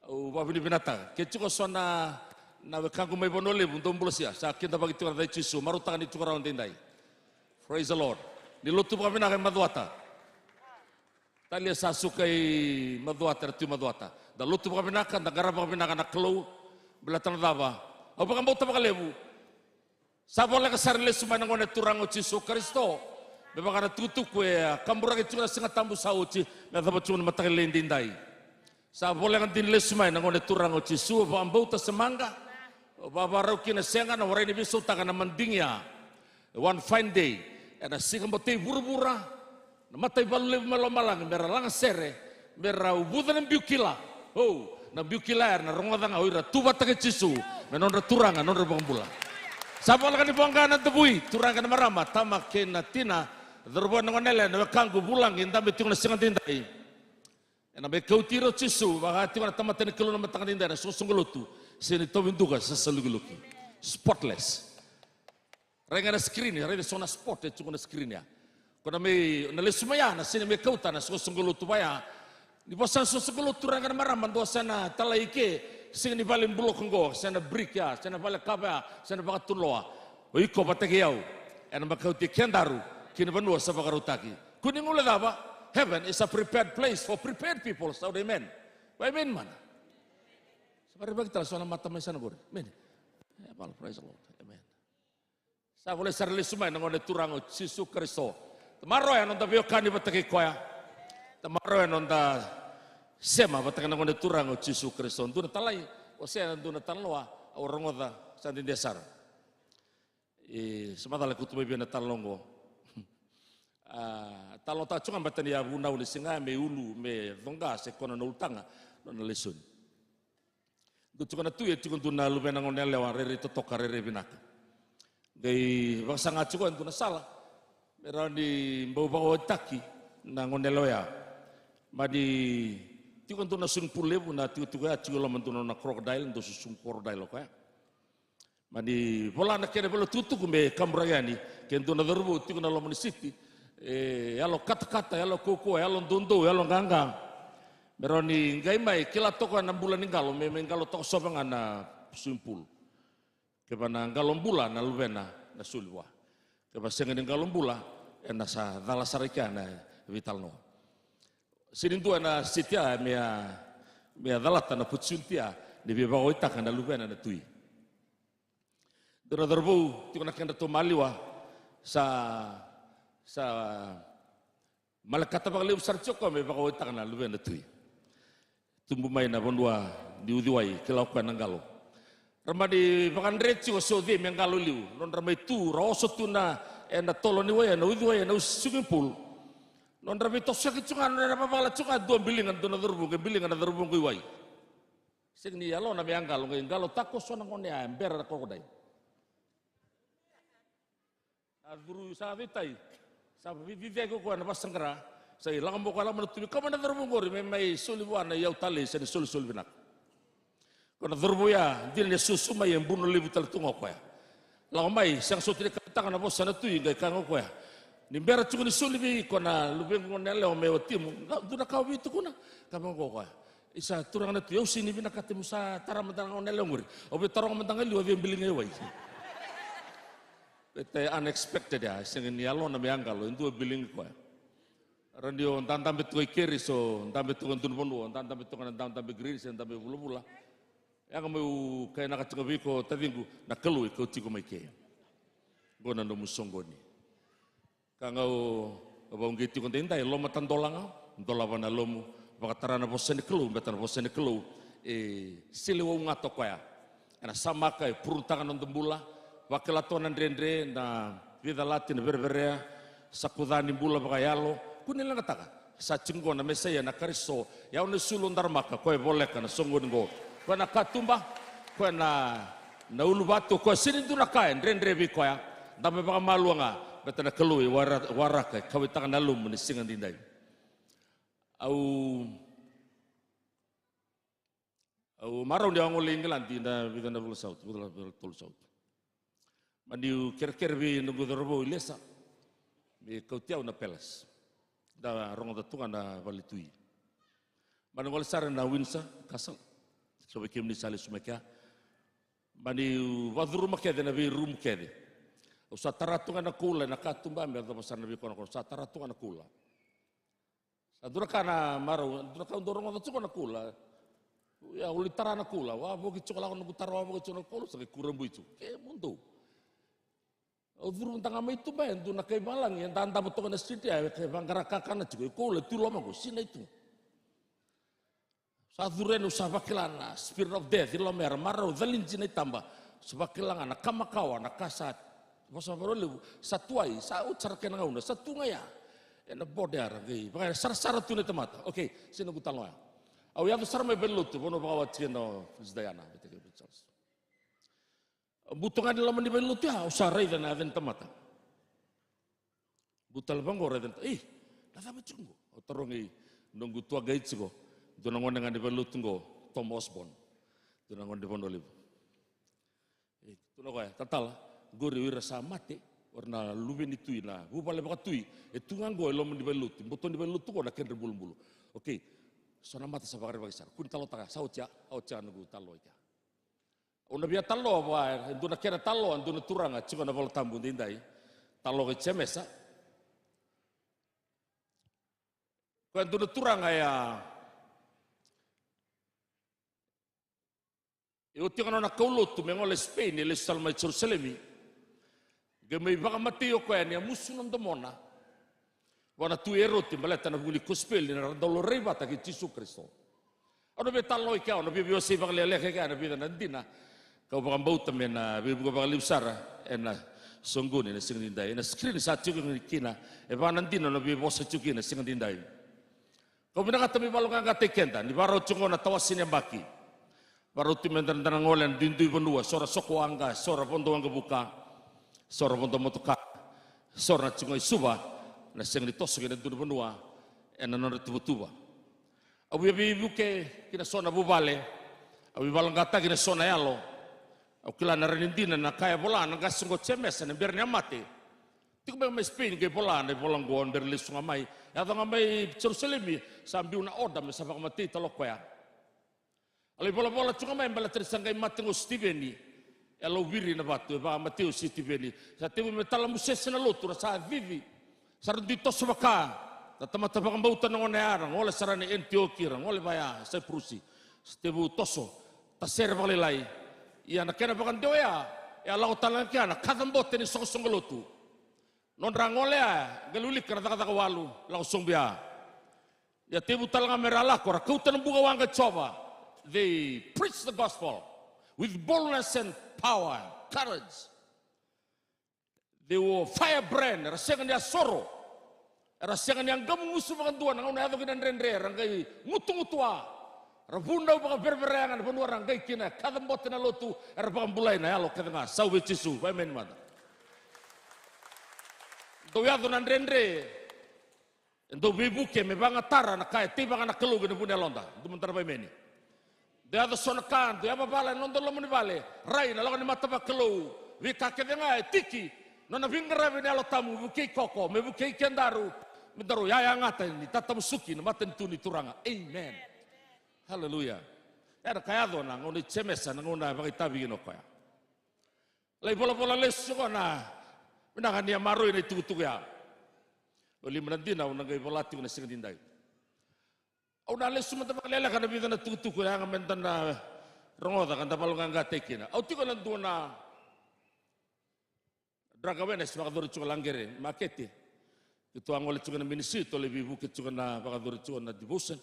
Bapak di binatang kecuali sona na kangku mai bonole buntung bulas ya sakit apa gitu ada cisu maru tangan itu orang tindai. Praise the Lord. Di lutu kami nak maduata. Tali sasukai maduata tu maduata. Dan lutu kami nak negara kami nak keluh belatan apa? Apa kamu tahu apa lebu? Saboleh kesar le semua nangone turang uci so Kristo. Memang ada tutup kue kambura itu setengah tambu sauci. Nanti cuma mata lendindai. Saboleh ngantin le semua nangone turang uci so. Apa ambo ta semangga? Apa baru kena sengan orang ini bisa takkan mendingnya. One fine day. Ada sih kamu teh buru-buru. Mata balu lebu malam-malam. Meralang sere. Merau bukan biukila. Oh. Na biukilar na rongodang awira tuba take cisu menonra turangan nonra bangbulan sabol kan dibongkan na tebui turangan marama tamak kena tina derbo ngonele na kanggu bulang inta betung na singan tindai na be kautiro cisu baka tima tamat ni kelu na matang tindai na susungulutu sini to bintuga sasaluguluki spotless renga na screen renga sona spot e na screen ya kona me na lesumaya na sini me kauta na susungulutu baya di bosan susukulu turangan maraman do sana talaike sing ni balin bulok ngo sana brick ya sana bala kaba sana bakat tuloa o iko batake yau ena makau ti kendaru kini banua sa bakarutaki kuning ule daba heaven is a prepared place for prepared people. So amen. Amen mana? Seperti kita soal mata mesan gor. Amen. Praise the Lord. Amen. Sa boleh sarili sumai nangone turang Yesus Kristo. Tamaro ya nonda biokani bataki koya. Tamaro ya nonda sema bataki nangone turang Yesus Kristo. Nduna talai, osea nduna talloa orang oda sandin desar. Semata le kutu bebia na talongo. Talo ta chunga batani ya buna uli singa me ulu me donga se kona no utanga no lesun. Du chunga tu ye chunga duna lu benang onel lewa rere to toka rere binaka. Gai bangsa ngachuan duna sala. Merani mbau bawa taki na onel ya. Madi chunga duna sun pulebu na chunga chunga mantuna na crocodile ndo sun crocodile ko ya. Madi bola na kene bolo tutu kumbe kambrayani kendo na darbu chunga na lomani city. Yalo kata-kata, yalo koko, yalo dondo, yalo ganggang. Meroni ngai mai kila toko na bulan ningalo, memang ngalo toko sobangan na simpul. Kebana ngalo bulan na lubena na sulwa. Kebasengan ngalo bulan na sa dala sarika na vital no. Sinintu na sitia mea dalata na putsuntia ni beba oita kana lubena na tui. Dora darbu tiko na kenda to maliwa sa malakata bang liu sarchoko me baka oita kana lubena tui. Tumbu mai na bondua diudiwai kelaukan nanggalo. Ramadi bakan rechi o sodi menggalo liu. Non ramai tu raoso tuna ena tolo ni waya na udiwai na swimming pool. Non ramai tosyak chungan na mabala chungan dua bilingan dona derbung ke bilingan na derbung kuiwai. Signi yalo na menggalo ngalo tako sona ngone ember na krokodil. Guru sabi tai. Sabi vive ko na pasangkara. Saya lang mo kala manutubi ka man na gori may sulibuan na yaw tali sa sul binak. Kung nadurbuya di na susumay ang buno libu talatungo ko ya. Lang may siyang suti ka na boss sa natuy ngay kango ko ya. Nimbera chuko ni sulibi ko na lubeng ko nela o may watimu. Do na kawi to ko na kamang ko ya. Isa turang na tuyo sini binakatimu sa taramandang ko nela ngori. O bitarong mandang liwa yung biling ngay way. Ito unexpected ya. Singin niyalo na may angalo. Ito biling ko ya. Randio tantam betu kiri so tantam betu kan tunbonu tantam betu kan tantam begiri sen tantam bulu-bula yang mau kayak nak cakap biko tadi aku nak keluar kau tiku maike guna nomu songgoni kangau abang gitu kan tintai loma tandolang dolapan lomu bakatarana bosan kelu betan bosan kelu siliwa ngato kaya ana sama kai puruntangan untuk bula wakilatonan rendre na vida latin berberea sakudani bula bakayalo kunila nataka sa cinggo na mesaya na kariso yaw na sulong darmaka koe boleh kana songon go koe na katumba koe na ulubato koe sinindu na kain rendre bi koe dame baka malu nga beta na kalui waraka kawitakan na lum ni singan dinday au marau dia ngol England na vida na south betul south mandiu ker bi nunggu dorbo ilesa bi kautiau na pelas da rongo da tunga na valitui. Mani ngol sare na winsa kasal. So bekem ni sale sumeka. Mani wadru makede na bi rum kede. Usa taratunga na kula na katumba mer da pasar na bi kono sa taratunga na kula. Sa dura kana maro dura ka rongo da tunga na kula. Ya uli tarana kula wa bogi chokola ko nugutaro wa bogi chokola kolo sa kurang buitu. Ke mundo. Udurun tanga mai tu ba endu na kay balang yan tanda mo to na street ya kay bangara kana juga ko le tu loma ko sina itu sa duren usah bakilana spirit of death lo mer maro dalin jina tamba sebakilanga na kamakawa na kasat bosa barole satuai sa ucar kenanga una satunga ya ena bodar gi baka sar tu ne temata okay sino gutalo ya au ya sar mai belut bono bawa chino zdayana beteke bitsos butungan dalam di belut ya usarai dan aden temata butal bangor aden nada becungo otorongi nunggu tua gaitsugo donangon dengan di belut ngo Tom Osborne donangon di Bondolib tuno kaya tatal gori wira samate warna lubin itu na bupale bakatui itu nganggo elom di belut buton di belut ko na kendre bulu-bulu oke sona mata sabakar bagisar kun talo taga saucia nunggu talo ika una bia talo wa nduna kera talo nduna turanga chiko na vol tambu ndindai talo ke chemesa Kau tu turang ya. Eu tinha na kaulotu mengole Spain ele salma Jerusalem. Gemei baka mateo ko ya musu nam domona. Wana tu eroti maleta na buli gospel na dolo reba ta ki Jesu Kristo. Ono betalo ika ono bi biosi baka lele ka na bi na dina. Kau baka bauta mena bi baka liusara ena songguni na singdindai na screen sa tuku kina e baka nandina no bi bosa tuku na singdindai. Kau bina kata mi balong ka tekenda ni baro chungo na tawasin yang baki. Baru timentan tanang olen dindu benua sora soko angga sora pondo angga buka sora pondo motoka sora cungoi suba na seng ditosok ina dindu benua ena nona tuba-tuba awi buke kina sona bubale awi balang kata kina sona yalo au kila na renindina na kaya bola na gasungo cemes na biar mati tiku ba Spain ke bola na bolang goan berlis ngamai ya ngamai Jerusalem sambil na odam sa mati talok ya. Alai bola-bola cuma main bala tersangkai mati ngo Steveni. Elo wiri na batu ba Mateo Steveni. Sa tibu metala muses na lutu sa vivi. Sarun dito subaka. Tatamata ba bautan ngo nearang ole sarane Antioquia ole baya sa Prusi. Tibu toso taser balilai. Ia na kena bakan doya. Ya lau talang kia na kadambot ni song lutu. Non rangole galulik kana kata walu lau songbia. Ya tibu talang merala kora kautan bunga wanga coba. They preach the gospel with boldness and power, courage. They were firebrand, rasengan dia soro, rasengan yang gamu musuh makan tuan, nang una ato kinan rendre, rangkai mutu-mutua, rabunda baka berberangan, benua rangkai kina, kadang boten alotu, baka bulai na yalo kadang sawi cisu, bamen mata. Do yato nan rendre, do bibuke me banga tara na kai tiba kana keluga na punya londa, do mentar bameni. Dia ada sonakan, dia apa bala, nonton lo muni bale, rai na lawan mata bakelu, wika kedengai tiki, nona vingra vini alo tamu buki koko, me buki kendaru, mendaru ya yang ngata ini, tata musuki, na mata tuni turanga, amen, haleluya. Ada kaya do na ngoni cemesa, na ngona bagi tabi gino kaya. Lai bola-bola lesu kona, menangan dia maru ini tugu-tugu ya. Oli menandina unang gay bola tigo na singadindai. Au na lesu mata pakalela kana bidana tuku-tuku yang mentan na rongoda kan tapalo nga tekina. Au tiko na duna dragawenes makadori chuka langere makete. Itu angole chuka na minisito lebi bukit chuka na makadori chuka na dibusen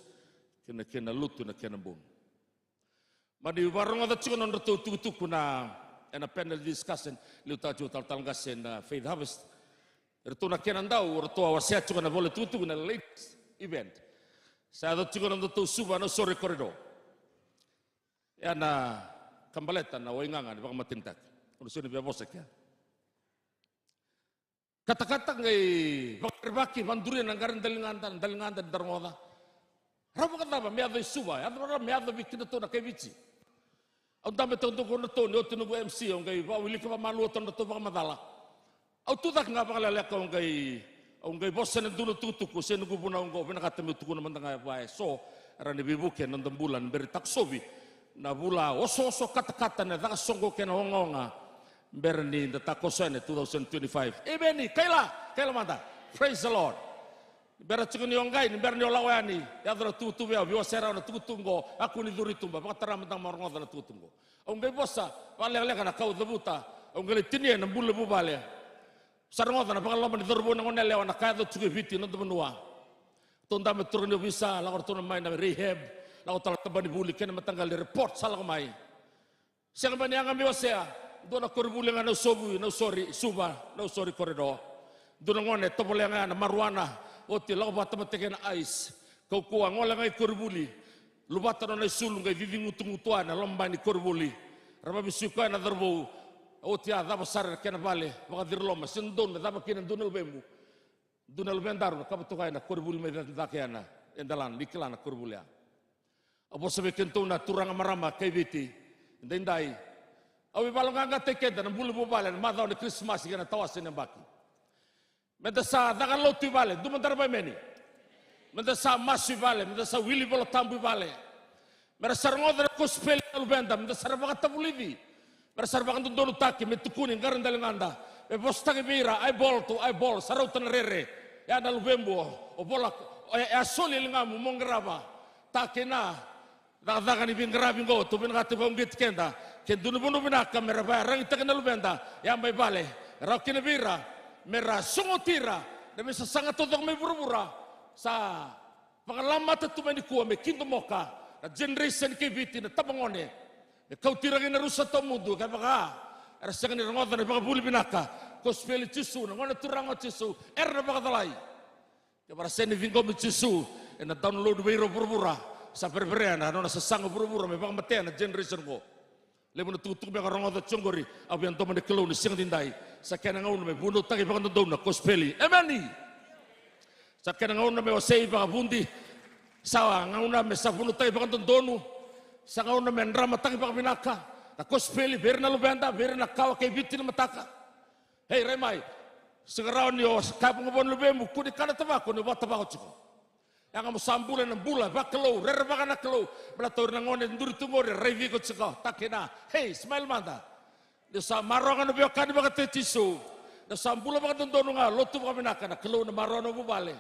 kena lutu na kena bom. Madi warongoda chuka na tuku-tuku na panel discussion liuta chuka talgasen na Faith Harvest. Ertu na kena ndau ertu awasia chuka na boleh tuku na late event. Saya ada juga untuk suba no sore koridor. Ya na kambaletan na waingangan baka matintak. Kuno sini biya bosek ya. Kata-kata ngai bakarbaki manduri nang garan dalingantan darmoda. Rabu kata ba meado suba, ya ra meado bikin to na kevici. Au dame to kono to no tunu MC ngai ba wili ka malu to to baka madala. Au tudak nga baka lele ka ngai bosan dulu tutup ko sen ko puna ngo pinakatami tuko naman nga bae so arani bibuke ng bulan beri taksobi na bula oso kata-kata na takasonggo ken hongonga berni the takosan 2025 ebeni kaila mata praise the Lord bera cikuni ongai ni berni olawani ya dra tutu ya biwa sera na tutungo aku ni duri tumba bakatara mentang marngo na tutungo ngai bosa wale kana kau debuta ngai tinie na bula bubale sarang na pangalaman ni dorbo nang onel na kaya to chuki viti no benua tonda metro ni visa la korto main na rehab la ko tala bani buli ken matanggal report sala ko mai siang bani ang amiwasea do na korbuli nga no sobu no sorry suba no sorry corridor do na ngone to bole nga na marwana oti la ko bata mateken ice ko ko ngola nga korbuli lubata no na sulung ga vivi ngutungutuana lombani korbuli raba bisuka na dorbo Otia dava sar kena vale baka dirloma sindon dava kena dunal bendaru kabatukai na korbul me dakiana endalan dikilana korbulia abo sabe kentuna turang marama keviti dendai awi balonga tekeda na bulu bale madau ni Christmas kena tawasin baki medasa dakan lotu vale dumantar ba meni medasa masu vale medasa wili bolo tambu vale merasa ngodre kospel albenda medasa baka tabulidi Bersarbakan tu donu taki metukuni ngaran dalinganda. Bostagi bira ai bol sarautan rere. Ya na lubembo o asoli lingamu mongraba takena dagan ibin grabi go to bin gatu gongit kenda kendunu bunu bina kamera barang itakena lubenda yang bay bale rakina bira mera sungotira demi sangat totong me burubura sa pangalamat tu me kuwa me kinto moka na generation ke biti na tabangone kau tiragin na rusa to mundo ka baka rasagan ni rangotan na baka buli binaka kospeli tisu na ngona turango tisu na baka dalai ya para seni vingo me tisu na download biro burubura sa perbereana no na sasang burubura me baka mate na generation ko lebo na tutuk me rangotan chongori abian to me kelo ni sing dindai sa kena ngaun me bunuh tagi baka ndo na kospeli emani sa kena ngaun me wasei baka bundi sa ngaun me sa bunuh tagi baka ndonu sa ngaun me ndrama tagi baka binaka na kospeli berna lubenda berna kawa kay bitin mataka hey remai segerawan yo kapung bon lubemu kuni kana tabako ni bata bako chiko yang kamu sambulan ng bula baklo rer baka naklo belator ngone ndur tungore revi ko chiko takena hey smile manda de sa marongan no kan baka tetisu de sambula baka dondo nga lotu baka binaka na klo na marono bubale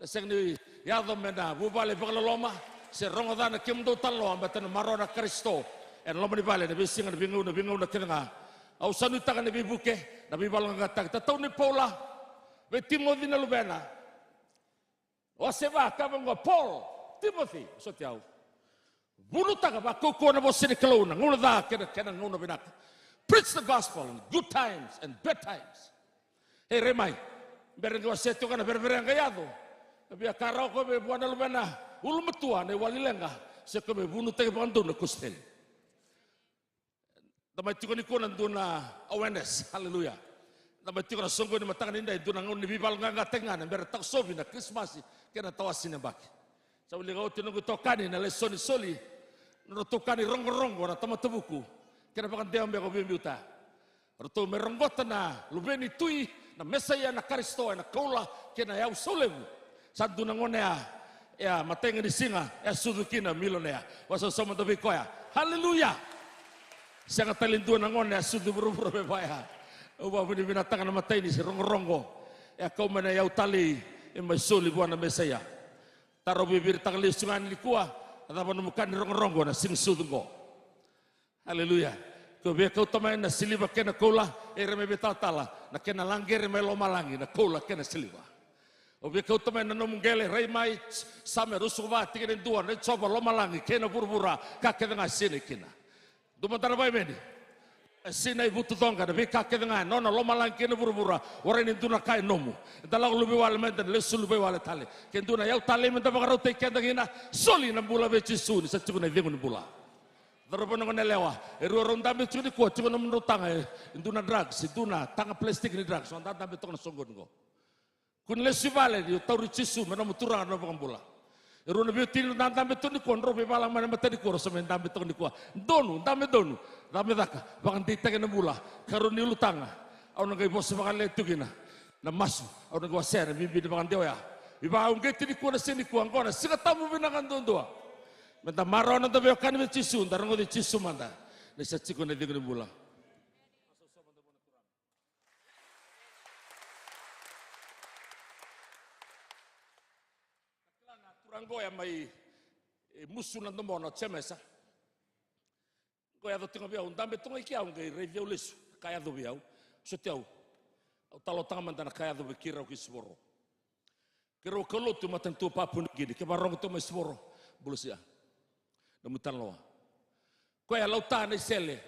de seng ni yado mena bubale baka loma se rongoda na kimdo talo ambatan marona Kristo en loma ni bale na bising na bingu na kenga au sanu taga na bibuke na bibalong gatag tataw ni Paula be Timothy na lubena o seba kabang Paul Timothy so tiaw bulu taga ba koko na bosini klo na nguna da kena nguna binaka preach the gospel in good times and bad times hey remai bereng ko seto kana berbereng kayado biya karao ko be buana lubena ulu metua ne walilenga se ko be bunu te bandu na kustel tamai tiko ni kona duna awareness haleluya tamai tiko na songo ni matangan inda duna ngon ni bibal nga tengan ber tak sobi na Christmas kena tawasina baki sa uli ga utino ko tokani na lesoni soli no tokani rongo na tamatabuku kena pakan dia mbeko bimbiuta roto meronggota na lubeni tui na mesaya na Kristo na kaula kena yau solebu sadu na ngone ya matenga di singa ya sudukina milonea wasa sama tabi koya haleluya sangat talindu na ngone ya sudu buru-buru bebaya uba bini binatang na matay ni si rongo ya kau mana yau tali may suli buwan na mesaya taro bibir takali sungan likuwa at apa numukan ni rongo na sing sudungo haleluya kau biya kau tamay na siliba kena kaula reme betatala na kena langgir may lomalangi na kaula kena siliba obi kau tamay na nomungele remai same rusuba tingin duan ne coba lomalangi kena burbura kakek nga sini kina dumantara bay meni sina ibutu tonga na bika kakek nga nona lomalangi kena burbura orang ini duna kai nomu dalau lubi wale menten lesu lubi wale tali ken duna yau tali menten bakarote kenda gina soli na bula beci suni sa cikuna vingun bula Darabon ng nelewa, eruarong dami cuni ko, cuma menurut tanga, induna drugs, induna tanga plastik ni drugs, wanda dami tong nasonggon ko. Kun lesi vale, yo tauri cisu, menam turang na pangambula. Eru nabi tinu dami tong ni ko, robe balang mana mata di ko, semen dami tong ni ko, donu, dami daka, bakan tita kena bula, karun ni lutanga, au nagai bos bakan letu gina, na masu, au nagai wasere, bibi di bakan dewa, iba au ngeti ni ko na sini ko, angkona, sika tamu binakan dondua. Menta marona da be kan be cisu ndarango de cisu manda ne satiko ne digni bula turango ya mai musu na ndomono chemesa ko ya do tingo bia undambe tongo iki au ngai review lesu kaya do bia so teu au talo tamanda na kaya do be kira ki sboro kiro kolo tu matan tu papun gini ke barong tu mai sboro bulusia Namutan loa. Ko ya lauta na sele.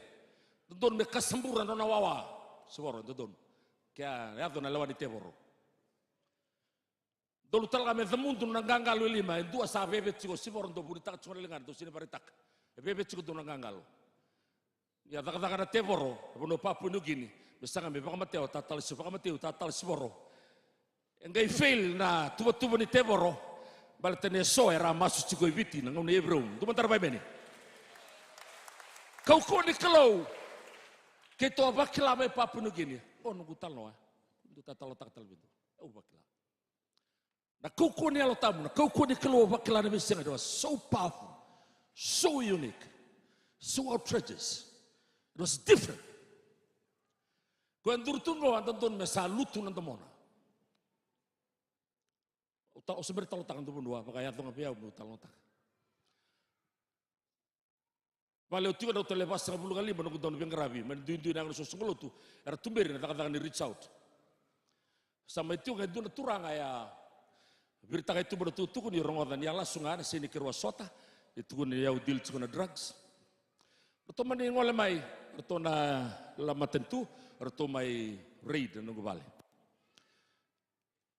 Don me kasamburan na wawa. Siboro don. Kaya ya don lawa di teboro. Dolu talaga me zamundu na gangalo lima dua sa bebe tigo siboro do burita chona lengan do sine baritak. Bebe tigo do na gangalo. Ya daga na teboro, bono papu no gini. Besanga me baka mateo tatal siboro. Engai fail na tuba ni teboro. Balatene so era masu chico ibiti na ngone ebro dumantar bay bene kau ko ni kalau ke to bakila me papu no gini oh no gutal no du tatalo taktal bitu oh bakila na kau ko ni alo tamu na kau ko ni kalau bakila na bisenga do so powerful so unique so outrageous it was different ko andur tungo anton me salutu na domona O sebenarnya talo tangan tu bundua, pakaya tu ngapiau mu talo tak. Valeu tiga do televas sa bulu kali menunggu tahun pengrabi, menduin nang so songolo tu, era tumberi na takang ni reach out. Sama itu ngai duna turang aya berita itu bertutu kun rongodan ya langsung ana sini ke sota, itu kun ya udil cuna drugs. Atau mani ngole mai, atau na lama tentu, atau mai raid nunggu balik.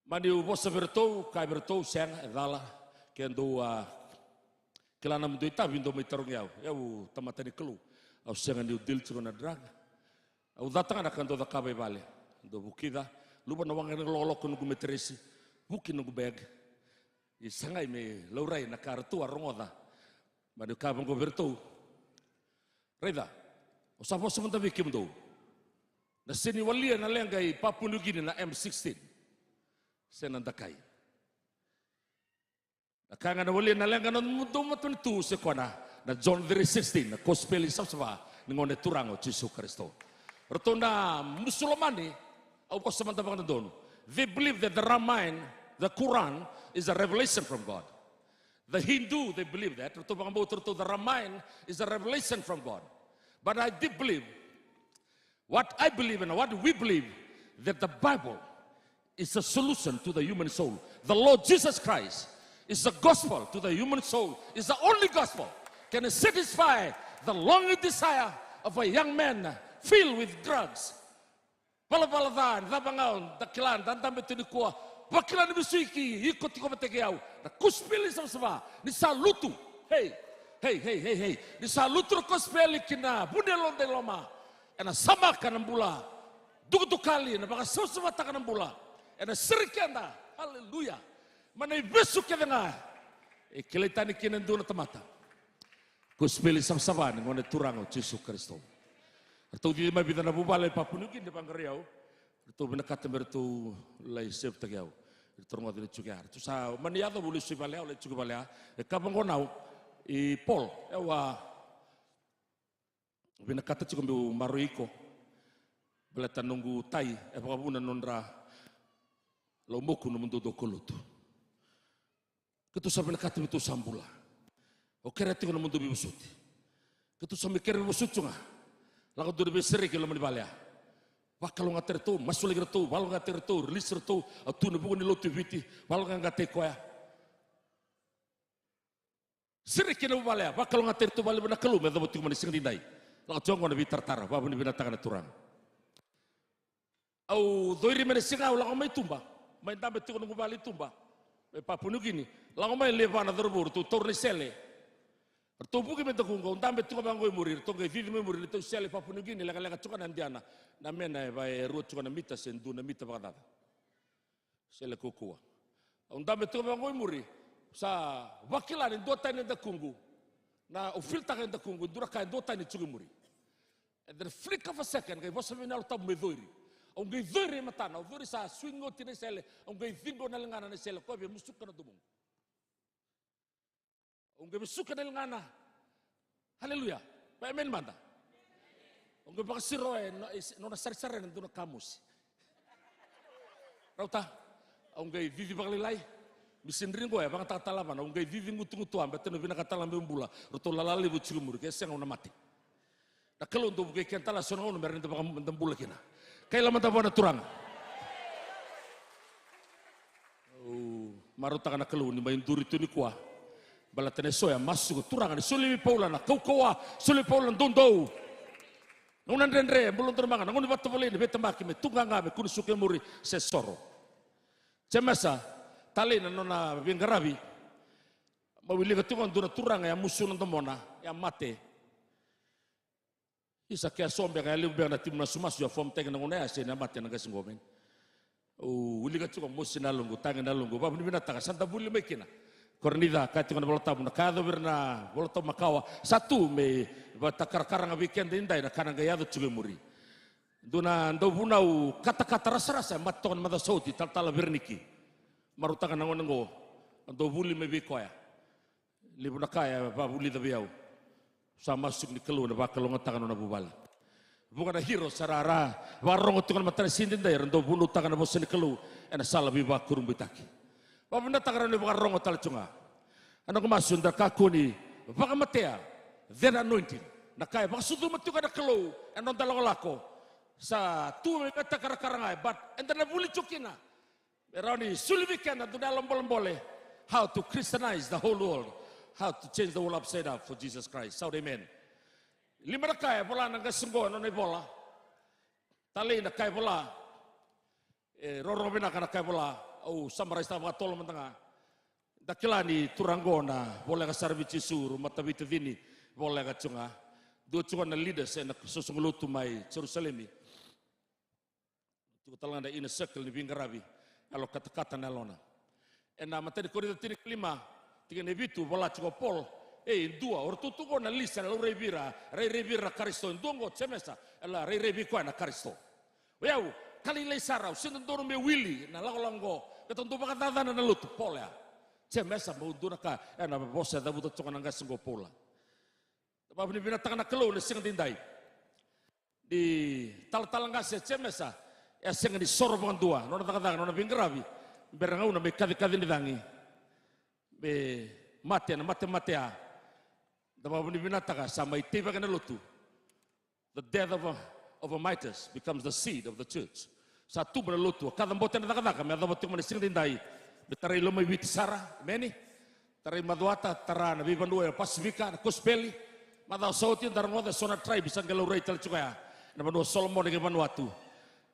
Mani ubosa bertou, kai bertou siang edala kendo kelana mundu ita vindo mai tarung yau tamatani kelu au siang ni udil cuna drug. Au datang akan do kabe bale do bukida lupa nawang nang lolo kun nunggu meteresi bukin nunggu bag. Isangai me laurai na kartu arongoda. Mani kabang ko bertou. Reda, usapos sementara bikin do. Na sini walia na lengai Papua New Guinea na M16. Senandakai. Na kanga na walia na lengai na mundo matun tu sekona na John 3:16 na gospel isapsava ngone turango Yesus Kristo. Roto na Muslimani au pas sementara bang don. They believe that the Ramayana, the Quran is a revelation from God. The Hindu, they believe that. The Ramayana is a revelation from God. But I did believe, what I believe and what we believe, that the Bible is a solution to the human soul. The Lord Jesus Christ is the gospel to the human soul. Is the only gospel can satisfy the longing desire of a young man filled with drugs. Pala-paladan, tabangaon, dakilan, dandam itu kuah. Bakilan ni bisuiki, ikut ko mategeau. Na kuspili sama-sama, ni salutu. Hey. Ni salutu kuspili kina bunelon de loma. Ena sama kanam bula. Dugu kali na baka sama kanam bula. Ena serikanda. Haleluya. Mana besok ke dengar. Kelitani kina duna temata. Kuspili sama-sama ngone turango Yesus Kristo. Atau di mai bidana bubale Papua New Guinea pangkariau. Itu benakat bertu lai sep tagiau. Itu rumah dari Cukai. Itu sa maniado boleh sibalea oleh Cukai balea. Kapang konau I Paul ewa benakat Cukai bu maruiko. Belatan nunggu tai pagabuna nondra lomoku numundu dokolutu. Ketu sa benakat itu sambula. Okereti ko numundu bibusuti. Ketu sa mikir bibusut cunga. Lagu tu beseri kalau menibalaya. Wakal nggak tertu, masuk lagi tertu, walau nggak tertu, rilis tertu, tu nubukan di lotu viti, walau nggak tekoya. Seri kena balaya, wakal nggak tertu balik benak kelu, mereka betul manis sendiri. Lagu jangan nabi tertara, bapak ni binatang turang. Au doiri manis singau, lagu mai tumba, main tambah tu nunggu balik tumba. Papua New Guinea, lagu mai levana terburu tu torni sele. Tubuh kita mentakungkau, tambah tu kabang kau murir, tu kau vivi murir, tu sel Papua New Guinea, lega cukan andiana, namanya by ruat cukan mita sendu namita bagada, sel kukua. Tambah tu kabang kau murir, sa wakilan dua tahun mentakungku, na ufil tak mentakungku, dua tahun cukan murir. And then flick of a second, kau bos menal tahu medori, kau dori matana, kau dori sa swingo tine sel, kau vingo nalengana sel, kau biar musuk kena tumung. Ungge besuka del ngana. Haleluya. Pa amen manda. Ungge baka siroe no na sar-sar na na kamus. Rauta. Ungge vivi baka lilay. Bisin rin ko baka tatalaman. Ungge vivi ngutu-ngutuan bete no binakatalang bimula. Roto lalali bu chigumur kaya nga mati. Nakalo ndo buke kentala sono no meron baka mendambula kina. Kaya laman tapo na turang. Maruta ka nakalo ni main duri tu ni kuah. Balatane soya masuk turangan suliwi paulana kau suliwi paulan dondo nunan rendre belum termangan ngun batu boleh bete maki me tungang ngabe kun suke muri sesoro cemasa tali nona bingarabi mawili ketungan duna turang ya musuh nonton mona ya mate isa kaya sombe kaya liu biang na timna sumas ya form teng nangune ase na mate naga singgomen wili ketungan musuh nalunggu tangan nalunggu babu ni binatang santa buli mekina Kornida kati mana bolota muna kado berna bolota makawa satu me batakar karang weekend indai na kanang gayado cuge muri. Duna ndo bunau kata-kata rasa-rasa maton mata sauti tal-tal berniki. Marutakan nango ndo buli me bikoya. Libuna kaya ba buli da biau. Sa masuk ni kelu na bakal ngotangan na bubal. Bukan hero sarara warong tukan mata sindin dai ndo bunu tangan na bosen kelu ena sala biba kurum bitaki. Babunda takarani baka rongo talchunga. Ano kumasun da kakuni baka matea then anointing. Nakaya baka sudu matuka na kalo anon talako sa tu meta karakarangai but and then buli chukina. Erani sulvikan na dalam boleh how to Christianize the whole world, how to change the world upside down for Jesus Christ. So amen. Lima nakaya bola nang kasunggo no bola. Tali nakaya bola. Roro bina kana kaya bola. Oh samarai sta mga tolo mentanga. Dakilani turangona boleh ka service suru matabiti dini boleh ka chunga. Dua chunga na leaders na susungulutu mai Jerusalem. Tu talanga ina circle ni bingarabi. Alo kata-kata na lona. Na materi korida tini kelima tiga nebitu bola chunga Paul. Dua or tutugo na lista na revira Kristo ndongo chemesa ala reviko na Kristo. Weu kali le sarau sinondoro me wili na lagolango ketonto bakatata na lutu Paul ya. Chemesa mauduna ka na bosa da buto chonga nga singo Paul. Ba bini binatang na kelo na sing dindai. Di tal-talanga se chemesa sing di soro dua nona takata nona bingarabi berangau na me kadi nidangi. Be matea Dama binataka sama itiba kana lutu. The death of a Midas becomes the seed of the church. Satu bena lutu. Kada mbote na takataka. May adabot yung manising dindai. Betaray lumay witi sara. Meni. Taray maduata. Tara na bibandua. Pasifika. Na kuspeli. Madaw sauti. Darangwa da sona tribe. Isang galuray talchukaya. Na banua Solomon. Nagay banuatu.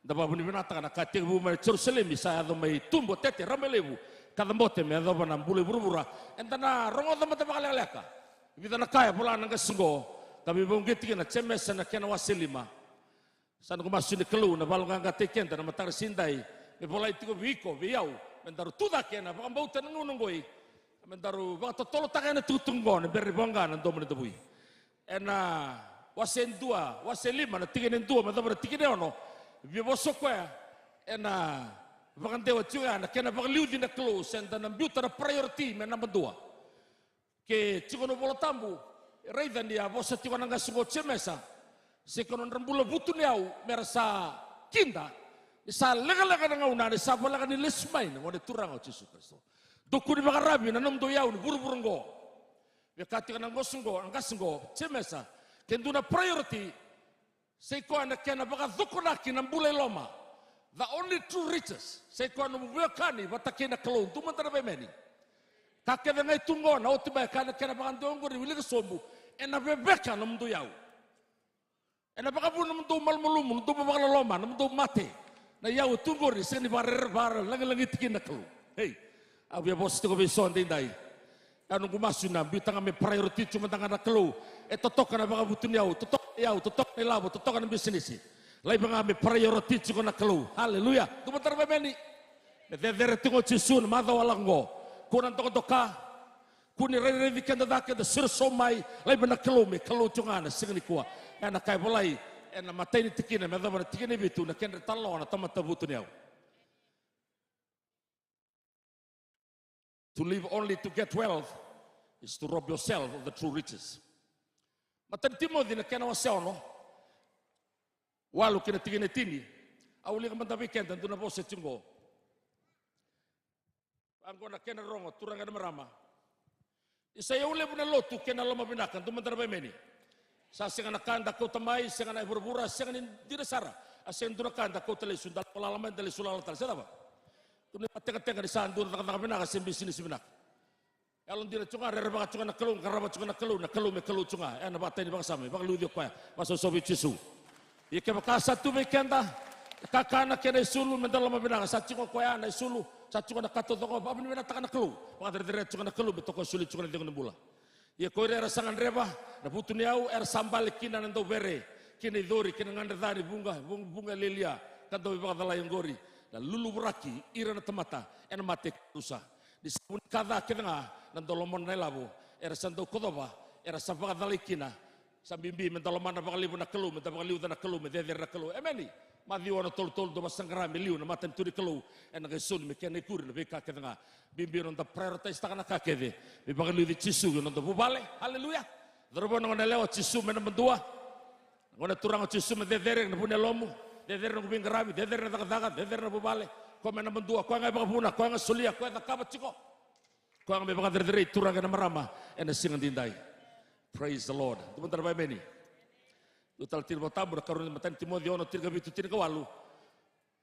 Dama binataka. Na kating bumay Jerusalem. Isa adong may tumbo tete. Ramelebu. Kada mbote. May adabot na bulay burubura. Enta na rongo da matapakalaka. Kita nak kaya pula nangga sungo, kami bungkit kita cemes na kena wasilima. San kumasu ni kelu na balong angga teken na matar sindai. Me pula itu wiko wiau, mendaru tuda kena, bakam bau tenengu nunggoi, mendaru bak totolo takena tutunggo na beri bangga na domen tebui. Ena wasen dua, wasen lima na tiken dua, mendaru tiken ono, bibosok kaya, ena bakam dewa juga na kena bakam liudi na kelu, senda na biuta na priority menambah dua. Ke cikono bola tambu raidan dia bosa cikono nga sungo cemesa sekono rambula butu niau merasa kinda isa lega-lega nga una isa bola kan lesmai ngone turang o Yesus Kristo doku di bakarabi na namdo yau ni buru-buru ngo be kati kana ngo sungo anga sungo cemesa kenduna priority sekono kena baka dukuna kinambule loma the only true riches sekono mubekani batakena kelon tumantara bemeni kakek dengan tunggu na otiba kana bakan donggo wili ke sombu ena bebeka na mdu yau ena baka bu na mdu malmulum mdu bakala loma na mdu mate na yau tunggu ri seni bar langi tikin na kelu hey abia bos tiko beson dindai anu kumasu na bitanga me priority cuma tanga na kelu totok na baka butun yau totok ni labo totok na bisnis lai banga me priority cuma na kelu haleluya tumatar bemeni de tingo cisun mada walango kunan toka kuni revi kenda dake da sirso mai lai bena kelome kelo chungana singni kuwa ena kai bolai ena mateni tikina me da tikine bitu na kenda tallo na tamata butu niau to live only to get wealth is to rob yourself of the true riches matan Timothy na kena waseono walu kena tikine tini awuli kamantabi kenda duna bose chungo angkona kena rongo turang ada merama. Isaya ule puna lotu kena lama binakan tu mentera bemeni. Sa sengan kanda kau tamai sengan ai berbura sengan tidak sara. Asen tu kanda kau tele sundal pengalaman tele sulal tal siapa? Tu ni teka-teka di sandur tak binakan sembi sini sebenak. Kalau tidak cunga reba cunga nak kelung karaba cunga nak kelung me kelung cunga. Ena batai di bangsa me bang lu dia kaya masuk sobi cisu. Ike bakasa tu mekenda kakana kena sulu mental lama binakan sa cunga kaya na sulu. Sa cunga na kato toko ba bini taka na kelu ba dere cunga na kelu betoko sulit cunga na bula ya ko era sangan reba na butu niau er sambal kina nando bere kini dori kina nganda dari bunga lilia kanto ba dala yang gori na lulu buraki ira na tamata ena mate rusa di sabun kada kina nando lomon na labo era santo kodoba era sabga dala kina sambimbi mentalo mana ba libu na kelu mentalo liu na kelu me dere na kelu emeni Madi wana tol do masangara miliu na matan turi kelu en gesun me kene kur na beka kedanga bimbi on da prioritize takana kakede be bagalu di cisu no do bubale haleluya drobo no leo cisu men mendua ngona turang cisu me dedere na bune lomu dedere no bingarabi dedere na takadaga dedere na bubale ko mena mendua, ko ngai bakapuna, ko ngai sulia, ko ngai kabat ciko. Ko ngai bakadere turang kena marama, ena singan dindai. Praise the Lord. Teman-teman baik meni. Utal tir botabur karun matan Timothy ono tir gabitu tir kawalu.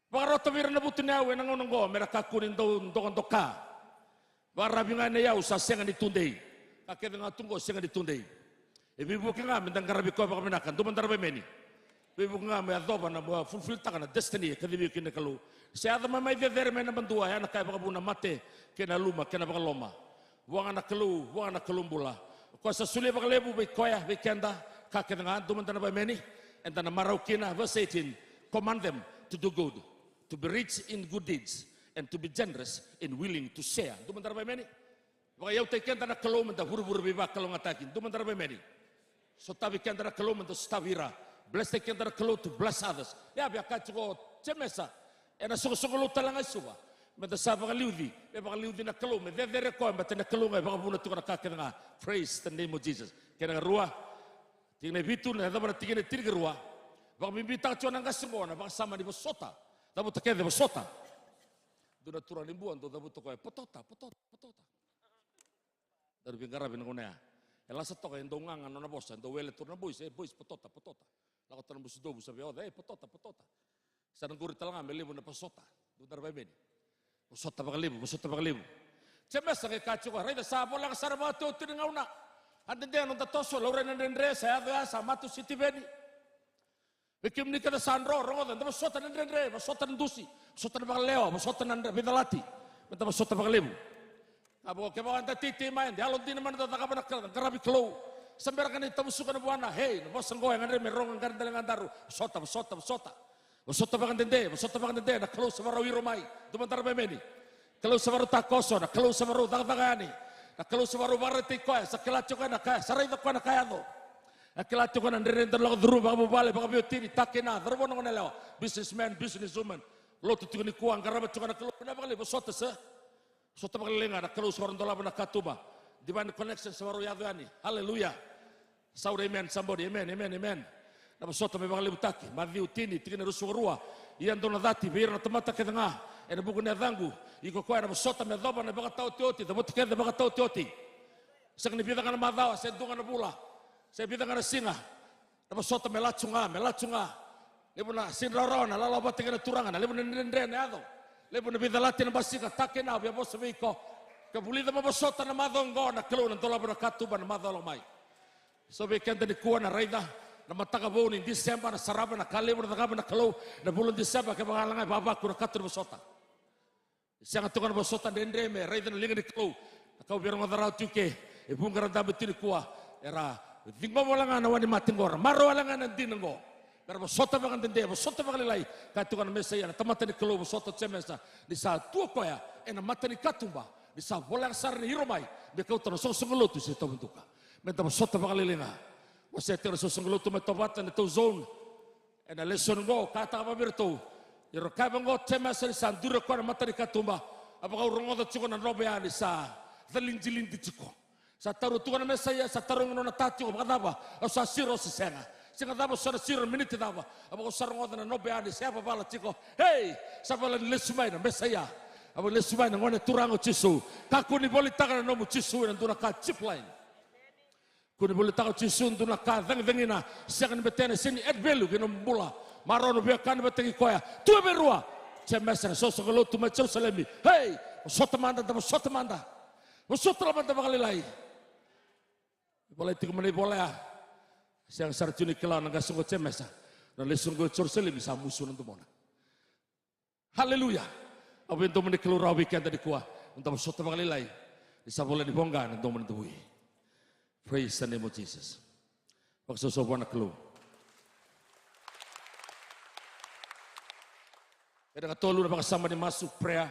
Pakarota vira na butu nawe nang onongo mera kakunin do ndongon doka. Barabinga ne yau sa senga ditundei. Kake nga tunggo senga ditundei. Bibu kinga mendang karabi ko baka menakan. Teman-teman baik meni. Bibu kinga me adoba na fulfill takana destiny kadibi kine kalu. Saya ada mamai vedere mena bandua ya nakai baka buna mate kena luma kena baka loma. Buang anak kelumbula. Ko sa suli baka lebu be koya be kenda. Kakenangan teman-teman baik meni. Entana Maraukina verse 18. Command them to do good, to be rich in good deeds, and to be generous in willing to share. Teman-teman baik meni. Baka yau te kenda na kalau menta huru-huru beba kalau ngatakin. Teman-teman baik meni. So tabi kenda na kalau menta stavira. Bless te kenda na kalau to bless others. Ya biar kacau cemesa. Ena suka-suka lu talang asuba. Menta sa baka liudi na kalau. Menta dere ko menta na kalau ngai baka buna tukana kakenanga. Praise the name of Jesus. Kena rua. Tinggal bitu na dapat tinggal tiga rua. Baka bimbita cuan angkas semua na baka sama di besota. Dapat tekede besota. Duna turun limbuan tu dapat tokai potota. Dari bingkara bingunnya. Elas tokai endongan nona bos, endo wele turun boys potota. Laku turun bus dobu sabi oh potota. Sarang guri talang ambil libu na pesota. Duna beben. Pesota baka libu. Cemesa ke kacu ko reda sabo lang sarama tu tingauna. Ande dia nonta toso laura nendre saya ada sama tu city beni. Bikim ni kada sandro rongo dan pesota nendre, pesota ndusi, pesota baka leo, pesota nandre bidalati. Menta pesota baka libu. Abo ke bawa anta titi main, dia alon tin man ta kabana karabi klo. Sambar kan itu musukan buana, hey, bos nggo yang nandre merong kan dalang andaru. Pesota. Pesota baka nende, na klo sabaro wiromai. Teman-teman bemeni. Kalau sebaru tak koso, na kalau sebaru tak tagani. Na kalau sebaru barati ko sa kilacho ka na kaya saray ko na kaya no. Na kilacho ko na ndirento lo duru baka bubale baka biotini takina darbo no nelaw. Businesswoman. Lo tutu ni kuang karabat ko na kalau na baka libo sota sa. Sota baka lenga na kalau sebaru dola na katuba. Divine connection sebaru yadani. Hallelujah. Shout amen somebody. Amen. Na sota me baka libo taki. Madhi utini tikina rusuarua. Iyan do na dati bira na tamata ketanga. Ena buku na dangu. Iko kwa na sota me doba na baka tau teoti. Dabot keda baka tau teoti. Sang ni bida kana madawa sa dunga na bula. Sa bida kana singa. Na sota me lachunga. Lebu na sinraro na lalabat kana turangan. Lebu na nendre na ado. Lebu na bida lati na basika takena bia bosa viko. Kabulida mo sota na madongo na klo na tola na katuba na madolo mai. So be kenta ni kuwa na raida. Na matagabo ni Desember na saraba na kalibo na tagaba na kalo na bulan Desember ke bangalanga babaku na katu na sota. Siang tukan bosota dendre me raida na linga ni klo. Kau biar ngadara tuke e bungaran dabe tini kuwa era dinggo walanga na wani matingor maro walanga na dinengo. Pero bosota bagan dende bosota bagalilai katukan mesaya na tamata ni klo bosota cemesa di sa tua koya ena mata ni katumba di sa bolang sar ni hiromai de kau tano sosongolotu se tabentuka. Menta bosota bagalilinga. Você ter o seu sangloto metobata na teu zone. E na lesson go kata apa birto. Iro kaiba go tema sa sandura ko na matari katumba. Apa kau rongo da chiko na robe ani sa dalinjilin di chiko. Sa taru tu na mesaya sa taru no na tati ko bakadaba. O sa siro si senga. Singa daba sa siro minute daba. Apa kau sarongo da na robe ani sa apa bala chiko. Hey, sa bala lesumai na mesaya. Apa lesumai na ngone turango chisu. Kaku ni boli taka na nomu chisu na duna ka chip line. Kuni boleh tahu cisun tu nak deng-dengina siakan betene sini belu kena bola marono biarkan betengi koya tu berua cemesa sosok lo tu macam selemi hey sota manda bakal lai boleh tiga menit boleh siang sarjuni kelau naga sungguh cemesa dan lesungguh cur selemi sama musuh nanti mana haleluya apa itu menit keluar weekend tadi kuah untuk sota bakal lai bisa boleh dibongkar untuk menentui. Praise the name of Jesus. Waktu sopan nak keluar. Kadang tolu na sama ni masuk prayer.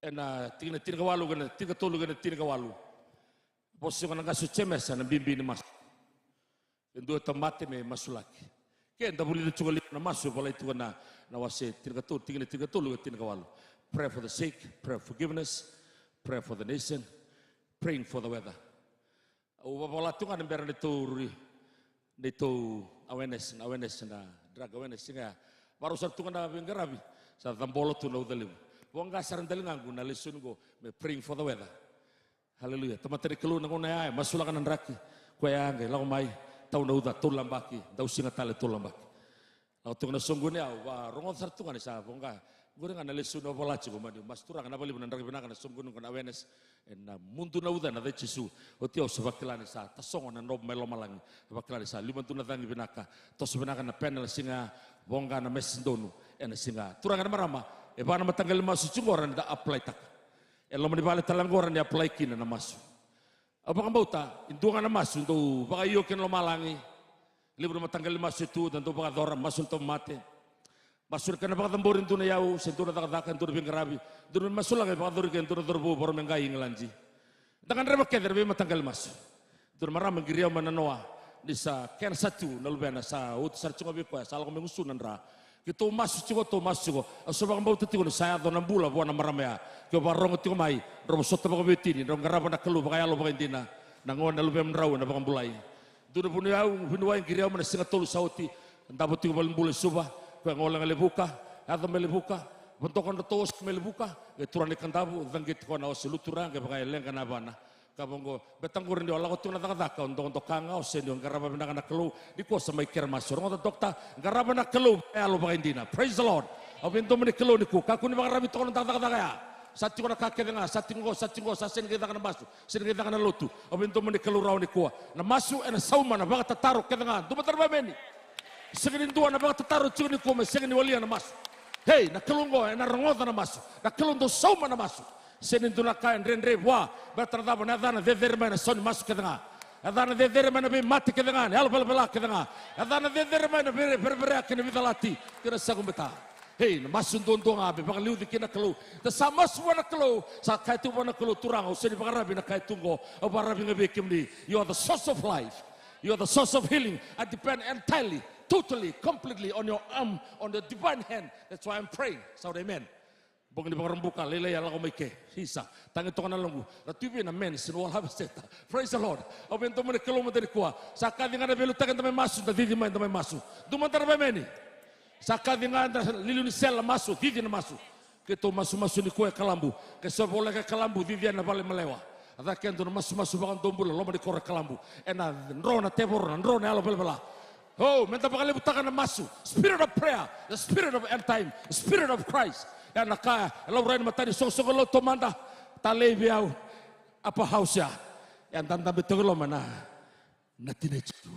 Ena tiga walu kena tiga tolu kena tiga walu. Posisi kena kasu cemesa na bimbi ni mas. Dua tempat me masuk lagi. Kaya dah boleh cuba lihat na masuk boleh itu kena nawasi tiga tolu tiga walu. Pray for the sick, pray for forgiveness, pray for the nation. Praying for the weather. Wala tu kan beran itu awareness na drug awareness singa Baru sartungan na bengarabi. Sa tambolo tu na udalim. Wong ga sarandali ngangu na lisun go me praying for the weather. Hallelujah. Tamatari kelu na ngona ay masulakan ng raki. Kuya angay lago mai tau na uda tulambaki. Daw singa tale tulambaki. Au tu na sunggu ni au wa rongon sartungan ni sa wong ga gore nga na lisun no bolachi go madu. Mas turang na bali bunan raki binakan na sunggu no kana awareness. Na mundu na uda na de chisu. Oti au sabakilani sa tasongo na nob melo malangi. Sabakilani sa limantu na tangi binaka. Tos binakan na panel singa wong ga na mesindonu. Ena singa turang na marama. E bana matanggal masu cungoran da apply tak. Elo manibale talanggoran ya apply kina na masu. Apa kan bauta indungan na masu do baka iyo ken lo malangi. Libro matanggal masu itu dan do baka dora masu to mate. Masu kana baka tamborin tu na yau sentura tak tu bingarabi. Durun masu lang baka dori ken tu dorbo boro mengai ngelanji. Tangan reba keder be matanggal masu. Dur maram ngiriya mananoa di sa ken satu nalbena sa ut sarcunga be ko sal ko mengusunan ra. Kita masuk juga, sebab bau teti kono saya dona bula buana maramea. Kau barong tiko mai, romo soto baka betini, romo garaba nak kelu baka yalo baka indina, nangon na lubem rau na baka bulai. Duna pun yau hinuai kiriau mana singa tolu sauti, ndabo tiko balim bule suba, kau ngolang lebuka, atau melebuka, bentokan tos melebuka, turan ikan tabu, dangit kau naos luturang ke baka eleng kana bana. Kabongo betang kurin di Allah tu nata untuk kangau sendiri garaba benda kana kelu di kuasa mai kira masuk orang dokter garaba nak kelu alo bagindina praise the Lord abintu meni kelu niku kaku ni bagarabi tokon nata ya satu kena kakek dengar satu ngo sasen kita kana masuk sen kita kana lotu abintu meni kelu raw niku na masuk ena sauma na baga tataruk kita dengar tu betar bameni segini tua na baga tataruk cuni niku segini walia na masuk hey na kelu ngo na rongota na masuk na kelu tu sauma na masuk senin tu nak kain rendre wah berterdapat nadana dever mana son masuk ke tengah nadana dever mana be mati ke tengah hal bela ke tengah nadana dever mana berberak ke vitalati kira sagum beta hey masuk tu ngabe bakal liu dikina kelu sama semua nak kelu saat kait tu mana kelu turang usai dibakarabi nak kait tunggu barabi ngebekim di you are the source of life you are the source of healing I depend entirely totally completely on your arm on the divine hand that's why I'm praying so amen. Bogni bang rembuka lele ya lago maike hisa tangi tokana longu la tubi na men sin wal habeseta praise the Lord obento mo kelo mo kwa saka dinga na belu takan tamay masu da didi man tamay masu dumantar ba meni saka dinga na lilu ni sel masu didi na masu keto masu ni kwa kalambu ke so bola ke kalambu didi na bale melewa ada kendo masu bagan dombula lo di kore kalambu ena rona tebor rona alo bela oh menta bakal butakan na masu spirit of prayer the spirit of end time the spirit of Christ ya nakaya lo rain matani sosok lo tomanda talebiau apa hausya yang tanta betul lo mana natine cesu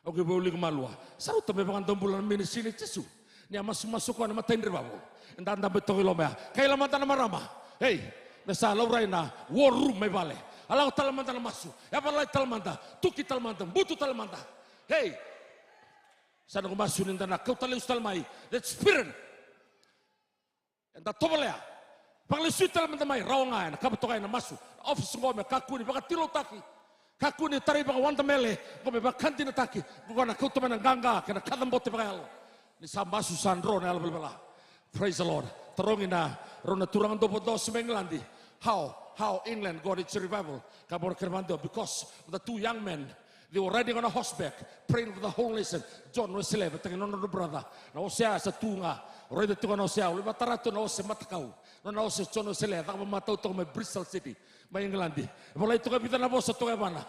oke boli kemalua saru tabe bangan tombulan mini sini cesu ni masuk ko na matain rebabo tanta betul lo mea kay lamanta na marama hey nasa lo rain na war room may vale ala talamanta na masu ya balay talamanta tuki talamanta butu talamanta hey sana ko masunin na kau talius talmai that spirit enda tobalea pangli suital mentamai rawangai na kabatokai na masu office ngome kakuni baka tilo taki kakuni tari baka wanta mele ngome baka kanti na taki ngona kautu mana ganga kena kadam bote baka yalo ni sa masu sandro na yalo bela praise the Lord terongin na rona turangan dopo dos menglandi how England got its revival kabor kermando because the two young men they were riding on a horseback, praying for the whole nation. John was 11, tengah nona brother. Na osea sa tunga, ride tunga na osea. Uli batarato na osea matakau. Na osea John was 11, takma matau to me Bristol City, may Englandi. Wala ito kapita na bosa tunga bana.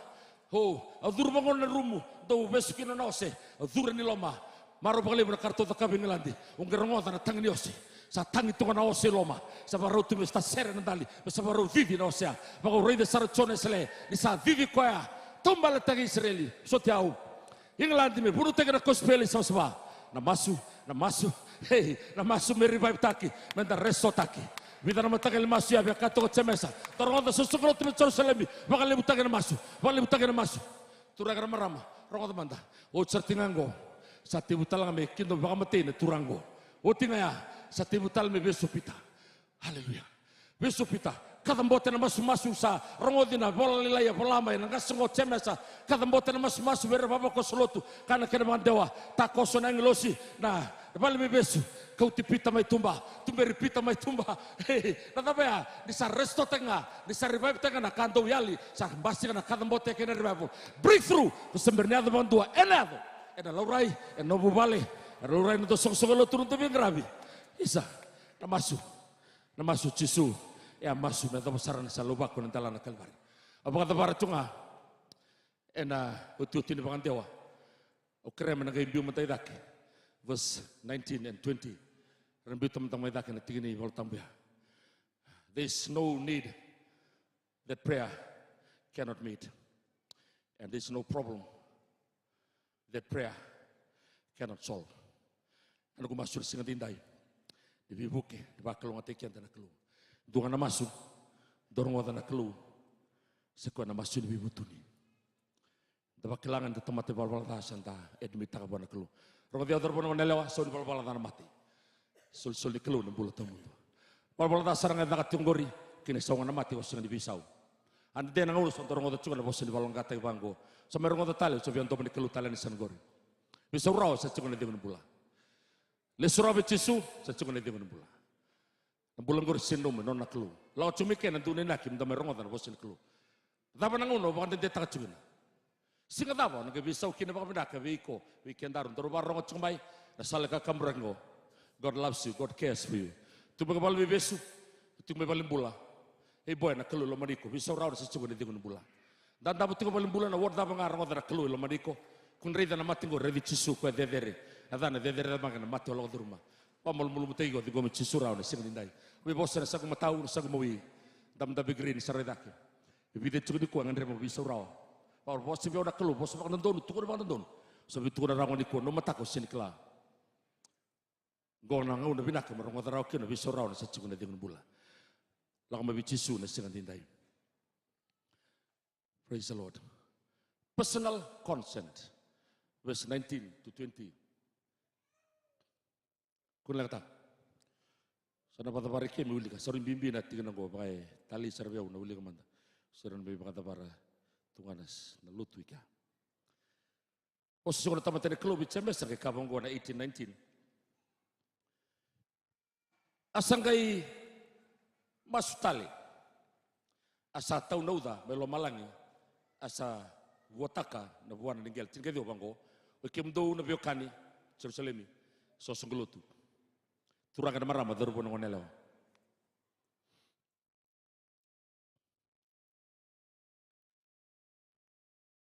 Ho, adur bangon na rumu, do besukin na osea, adur ni loma. Maro bakali na karto ta kabi Englandi. Ungerongoda na tangi ni osea. Sa tangi tunga na osea loma. Sa baro tu sta sere na dali. Sa baro vivi na osea. Bako ride sar John was 11. Ni sa vivi koya. Tombala tagi Israeli, sotiau. England me buru tega na kospeli sosba. Na masu, hey, na masu me revive taki, menda resto taki. Vida na matagal masu ya kato tsemesa. Torongo susukro tu Jerusalem, bakal butagi na masu. Turaga marama, rongo manda. O certingango, sa tibutal me kindo baka matene turango. O tingaya, sa tibutal me besopita. Haleluya. Besopita. Kadambote na masu sa rongodina bola lilaya polama na kasengo chemesa kadambote na masu bere baba ko solotu kana kena mandewa takoso na nglosi na bali bebesu kau tipita mai tumba tumberi pita mai tumba na tabea di sa resto tenga di sa revive tenga na kanto yali sa basi na kadambote kena revive breakthrough ko sembernya da bandua enado ena laurai eno bubale Alurai na to sok-sok lo turun tabi grabe. Isa, namasu Jisu. Ya masu na to masaran sa lubak ko ng tala na Kalvari. Apa kata para cunga? Ena uti-uti ni pangan dewa. O krema na gaimbiu matay dake. Verse 19 and 20. Rambiu tamang may dake na tigini wal tambia. There is no need that prayer cannot meet. And there is no problem that prayer cannot solve. Ano kung masuk singa tinday. Di bibuke, di bakal ng atekian tanah kelu. Dungan na masuk, dorong wata na kelu. Sekuan na masuk di bibutuni. Dapat kelangan di tempat bal-bal tasan ta edmita ka buana kelu. Rong dia dorong na nelewa so di bal-bal tanah mati. Sul di kelu na bulat tamu. Bal-bal tasan nga dakat tinggori kini sawangan na mati wasan di bisau. Anda dia nangurus dorong wata cunga na bosan di balong kata banggo. So merong wata tali so bianto di kelu tali ni sanggori. Bisau raw sa cunga na di bula. Le surabe Jisu sa cunga na di bula. Bulan gor sindom non naklu. Law cumike na dunay nakim da merong wata na bosan kelu. Dapa nanguno bakit dia tak cunga. Singa dapa nagabisau kina baka pinaka wiko weekendarun toro barong cumay nasala ka kamrango. God loves you, God cares for you. Tu bagabal bebesu, tu bagabal bula. Hey boy na kelu lo maniko, bisau raw sa cunga na di bula. Dan dapat tu bagabal bula na word dapa ngarang wata na kelu lo maniko. Kun reda na mati go revi Jisu ko dedere. Adana dedere dapa na mati lo durma. Pamol mulu mutay go di go Jisu raw na singa dinday. We bosan sa kumatau sa kumawi. Dam dabi green sa redake. Ibide cunga di ko ang remo bisau raw. Paul bos si biona kelu bos pak nandon tukun pak nandon. So bitu na rangon iko no matako sinikla. Go na ngau na binaka marong raw kino bisau raw na sa cunga na dingon bula. Laka mabi Jisu na singa dinday. Praise the Lord. Personal consent. Verse 19 to 20. Kun kata. Sana pada pare ke uli ka sorin bimbi na tingnan ko pakai tali sarbiau na uli ka manda. Sorin bimbi kata para tunganas na lutu ika. O sa na tamatene club itsemesa ke kabang go na 1819. Asang kay masutali. Asa tau nauda melo malangi. Asa Wataka na buwan na ninggel. Tingkay diyo bangko. O kimdo na biyokani. Jerusalemi. So sunggulotu. Turakan na marama. Darupo na ngonelaw.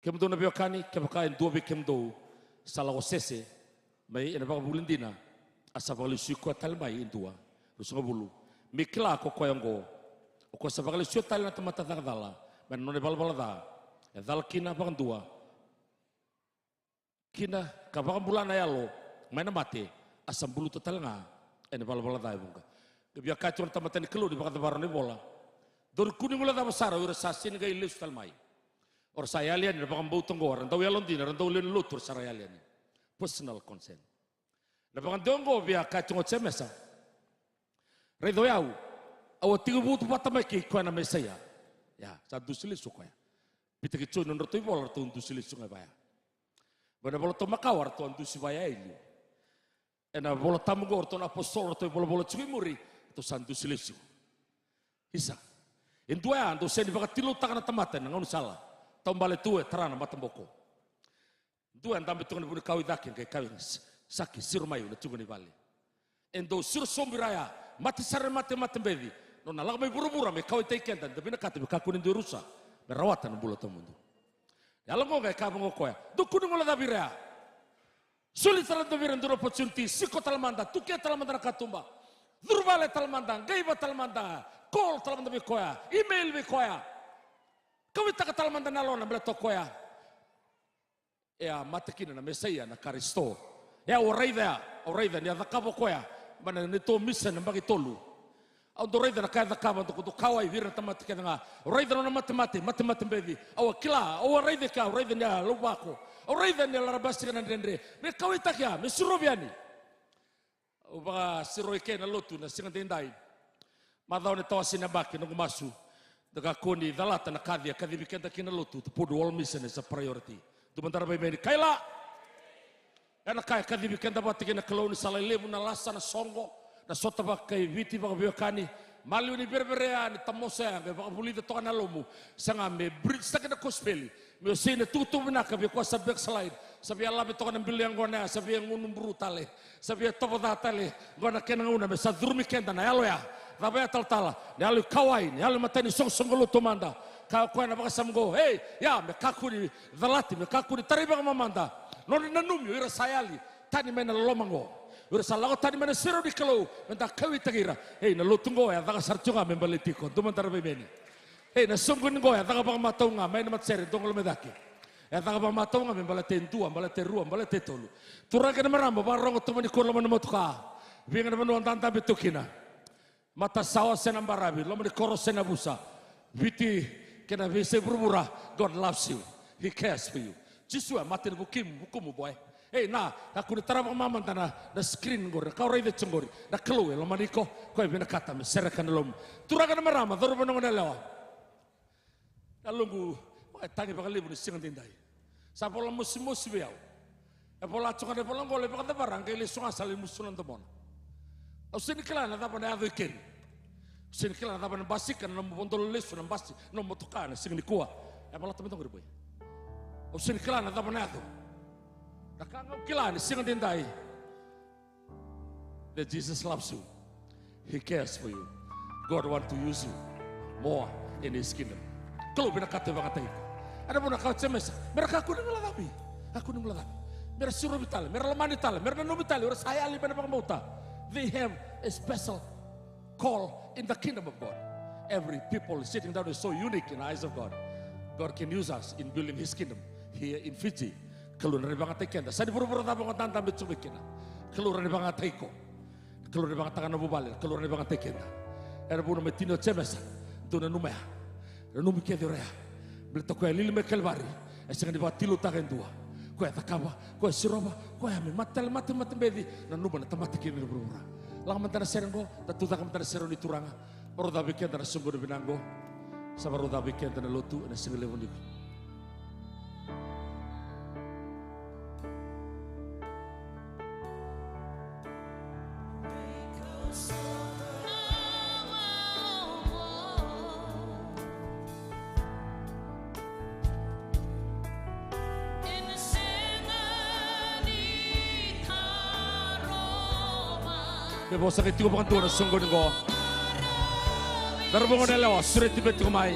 Kimdo na biyokani. Kapakain duwabi kimdo. Salaw sese. May inabakabulindina. Asa bakalisyo ko talmay indua. Rusong bulu. Mikla ko koyanggo. O ko sa bakalisyo tal na tamatatagdala. Manon balbalada. Dal kina bang dua, kina kabang bulan na yalo, may na mati, asam bulu total nga, ene bala tayo bunga. Kaya kacor tamatan kelu di baka tabaran ni bola. Dor kuning mula tama sara, ura sasin gay lis talmay. Or sa yalian, na baka mbutong go, randaw yalon din, randaw lin lutur sa yalian. Personal consent. Na baka doon go, biya kacor semesa. Redo yaw, awat tiga butu patamay kay kwa na mesaya. Ya, sa dusilis ko ya. Pita kecil nondor tu bolar tu untuk silis sungai baya. Bana bola tu makawar tu untuk si baya ini. Ena bola tamu gor tu apostol tu bola cumi muri tu santu silis. Isa. Indua ando sen bakat tilu takana tamatan ngon salah. Tombale tu terana matam boko. Dua andam betul ngon kawi dakin ke kawi sakit sirumayu na cungani bali. Endo sir sombiraya mati sare mati bedi. Nona lag may buru-buru may kawi taiken dan tapi nak kata bekakunin di rusa. Merawatan bulat temundu. Dalam mo kay kabang ko ya. Dukun mo la dabira. Sulit talan dabira nduro opportunity siko talamanda tukia talamanda katumba. Durbale talamanda, gaiba talamanda, call talamanda bi koya, email bi koya. Kawita ka talamanda nalona bleto koya. Ya matakina na Mesaya na Kristo. Ya oraida ni adakabo koya. Mana nito misa na bagi tolu. Au dorai da kada kaba to kawai vira tamat kada nga raida no mate bedi au kila au raida ka raida nya lubako au raida nya larabasti kana dendre me kawai takya me surobiani au ba siroike na lotu na singa dendai madau ne tawasina baki no masu daga koni dalata na kadia bikenda kina lotu to podo all mission is a priority tu bantara bai meni kaila ana kai bikenda batikina kaloni salai na lasa na songo na sota bakai viti bakabiokani malu ni berberea ni tamosea ke bakabuli de tokana lomu sanga me bridge takana kospeli me sine tutu bina ka be ko sabek slide Sabia labi tokan bilang gona, sabia ngunum brutale, sabia topotatale, gona kena nguna me sadrumi kenta na yalo ya. Rabaya tal-tala, yalo kawain, yalo matani song-song tumanda. Kau na baka samgo, hey, ya me kakuri dalati, me kakuri tariba mamanda. Non nanumi ira sayali, tani mena lomango. Ira salago tani mena siro di kalau, menta kawi tagira. Hey, na lutungo ya, daga sarchunga membaletiko, tumantara bebeni. Hey, na sunggun go ya, daga baka matonga, main matseri, tongol medaki. Ya daga baka matonga, membalate tua, membalate rua, membalate tolu. Turaga na maramba, barongo tumani kurla manamotuka. Vinga na manuan tanta betukina. Mata sawa senam barabi, lo mani koro senabusa. Viti kena vise berbura. God loves you. He cares for you. Jisua mati hukumu boy. Hey na, aku ni tarap mama tana na screen gor, kau rai de cengori, na keluar lo mani ko, kau bina kata me serakan lom. Turaga na marama, doru banong na lewa. Nalungu, tangi bakal libu ni singan tindai. Sa pola musim biau. E pola cungan e pola ngole bakal barang kele sunga saling musulan temon. Usini kila na tapa na adhikin. Usini kila na tapa na basikan na mpontolo lesu na basi na motukana sing ni kuwa. E pala temen tong riboy. Usini kila na tapa na adho. Nakanga kila ni sing tindai. That Jesus loves you. He cares for you. God want to use you more in His kingdom. Kalau binakate bangatay ko. Ano mo nakatsemesa? Mereka aku nang lalami. Aku nang lalami. Mereka suruh bitale, mereka lemani tale, mereka nanu bitale. Mereka saya ali pada pangmauta. They have a special call in the kingdom of God. Every people sitting down is so unique in the eyes of God. God can use us in building His kingdom here in Fiji. Keluar dari bangatay kenda. Saya dipuru-puru tapang tantang bitsubikina. Keluar dari bangatay ko. Keluar dari bangatay na bubalir. Keluar dari bangatay kenda. Era puno metino cemesa. Dona numea. Renumi kedi rea. Belito ko lili me kelbari. Esenga di batilu taken dua. Ko takaba, ko siroba, ko ame matel bedi. Na nuba na tamati kini berura. Lang mantana serengo, tatuta ka mantana seroni turanga. Paroda biken na sunggo binango. Sa paroda biken na lotu na singile boniko. Bebo sakit tigo bukan tuh sungguh nego. Darabongan lewa surat tibet tigo mai.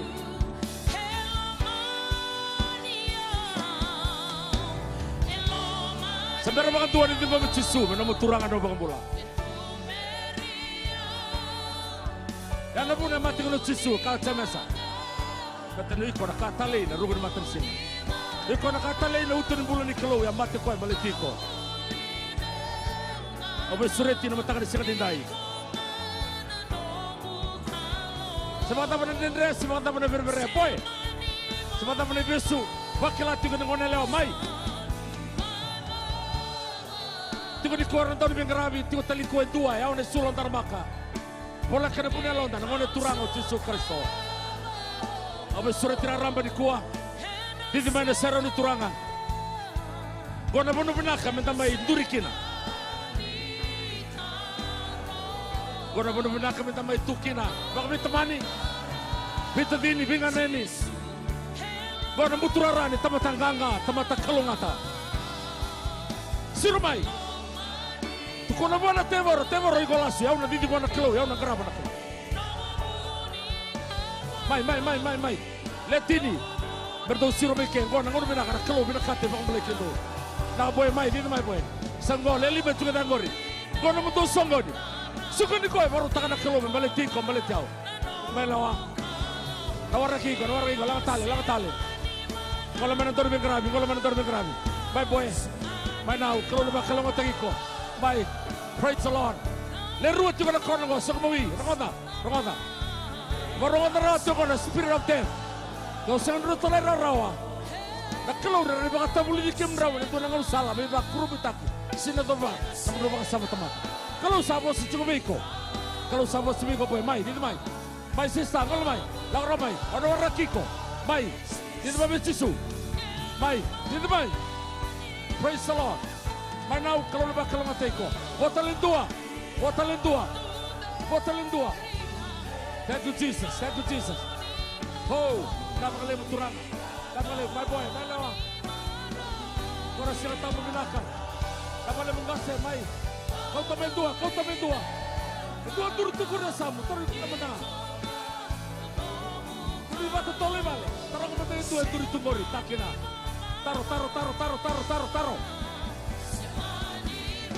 Sebenarnya bukan tuan itu bawa cisu, menamu turangan do bukan bola. Yang nabu nama mati kono cisu kau cemesa. Kata ni ikon kata lain, rugun mati sini. Ikon kata lain utun bulan ikelo yang mati kau maletiko. Obe sureti na matakan sikat indai. Semata mana dendres, semata mana berbere, boy. Semata mana besu, bakal ati kena ngone lewa mai. Tigo di koran tahun bengarabi, tigo tali koe dua, ya one sulon tarmaka. Pola kena punya lontan, ngone turango Yesus Kristo. Obe sureti na ramba di kuah, di mana seroni turangan. Gona bono benaka mentamai durikina. Gona benar-benar kami tambah tukina, bak kami temani, bita dini bingan nenis. Gona muturarani tama tangganga, tama takalungata. Sirumai, tukuna bona tevor igolasu, ya una didi bona kelo, ya una graba na kelo. Mai, letini, berdo sirumai ken, gona ngono bina kana kelo bina kate bak mulai kendo. Na boy mai, didi mai boy, sanggo leli betu kita ngori, gona mutu songgoni. Suka ni kau baru takkan nak keluar balik tingkau balik jauh. Melawa, nawar lagi kau, langat tali. Kalau mana turun bengkarabi. Bye boy, bye now. Kalau lepas kalau ngotak iko, bye. Praise the Lord. Leruat juga nak kau nggak sekmawi, rongga. Baru ratu kau na spirit of death. Kau sangat ratu lera rawa. Nak keluar dari bakat tabuli dikem rawa itu nak ngau salah, bebak kuru bitaki. Sini toba, kamu bakat sama teman. Kalau sabo secukup iko, kalau sabo seminggu boy, mai, sista, kalau mai, lagu ramai, ada orang kiko, mai, di tempat cisu, mai, praise the Lord, mai now kalau lepas kalau mati iko, botalin dua, thank you Jesus, oh, dapat kali berturang, mai boy, mai lawa, Agora se ela está iluminada. Trabalha no gás, mai. Kau também dua. Dua turut tu kena samu, turut tu mana? Kau batu tole balik. Taruh ke mana itu turut tu mori, tak kena. Taruh.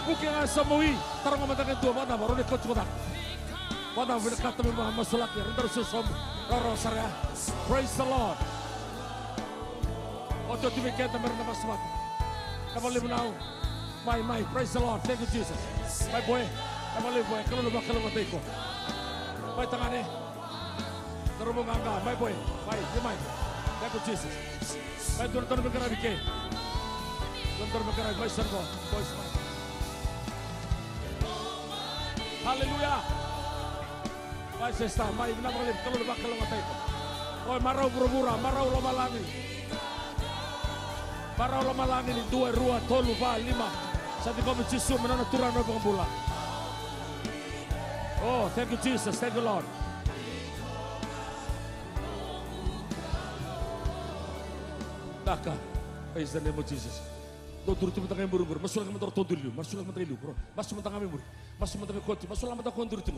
Bukan asam mui. Taruh ke mana itu mana? Baru ni kau cuba. Mana bila kata memang masalah ni. Rendah susom, roro sarya. Praise the Lord. Ojo tiba kita merendah masuk. Kamu boleh menau. My, praise the Lord. Thank you Jesus. My boy. Kamu boleh boy. Kalau lupa kalau mati ko. My tangan ni. Terubung angga. My boy. My. Thank you Jesus. My tuan bergerak ke. Tuan bergerak. My son go. Boys my. Hallelujah. My sister. My. Kenapa boleh kalau lupa kalau mati ko. Oh marau buru-buru. Marau lama lagi. Marau lama lagi ni 2, 2, 3, 4, 5. Sabi ko Jesus menaturan na pangbola. Oh, thank you Jesus, thank you Lord. Daka, praise the name of Jesus. Doutor tu mentang buru-buru, masulah mentang todulio, masulah mentang ilu, bro. Masulah mentang kami buru, masulah mentang koti, masulah mentang kondur tu,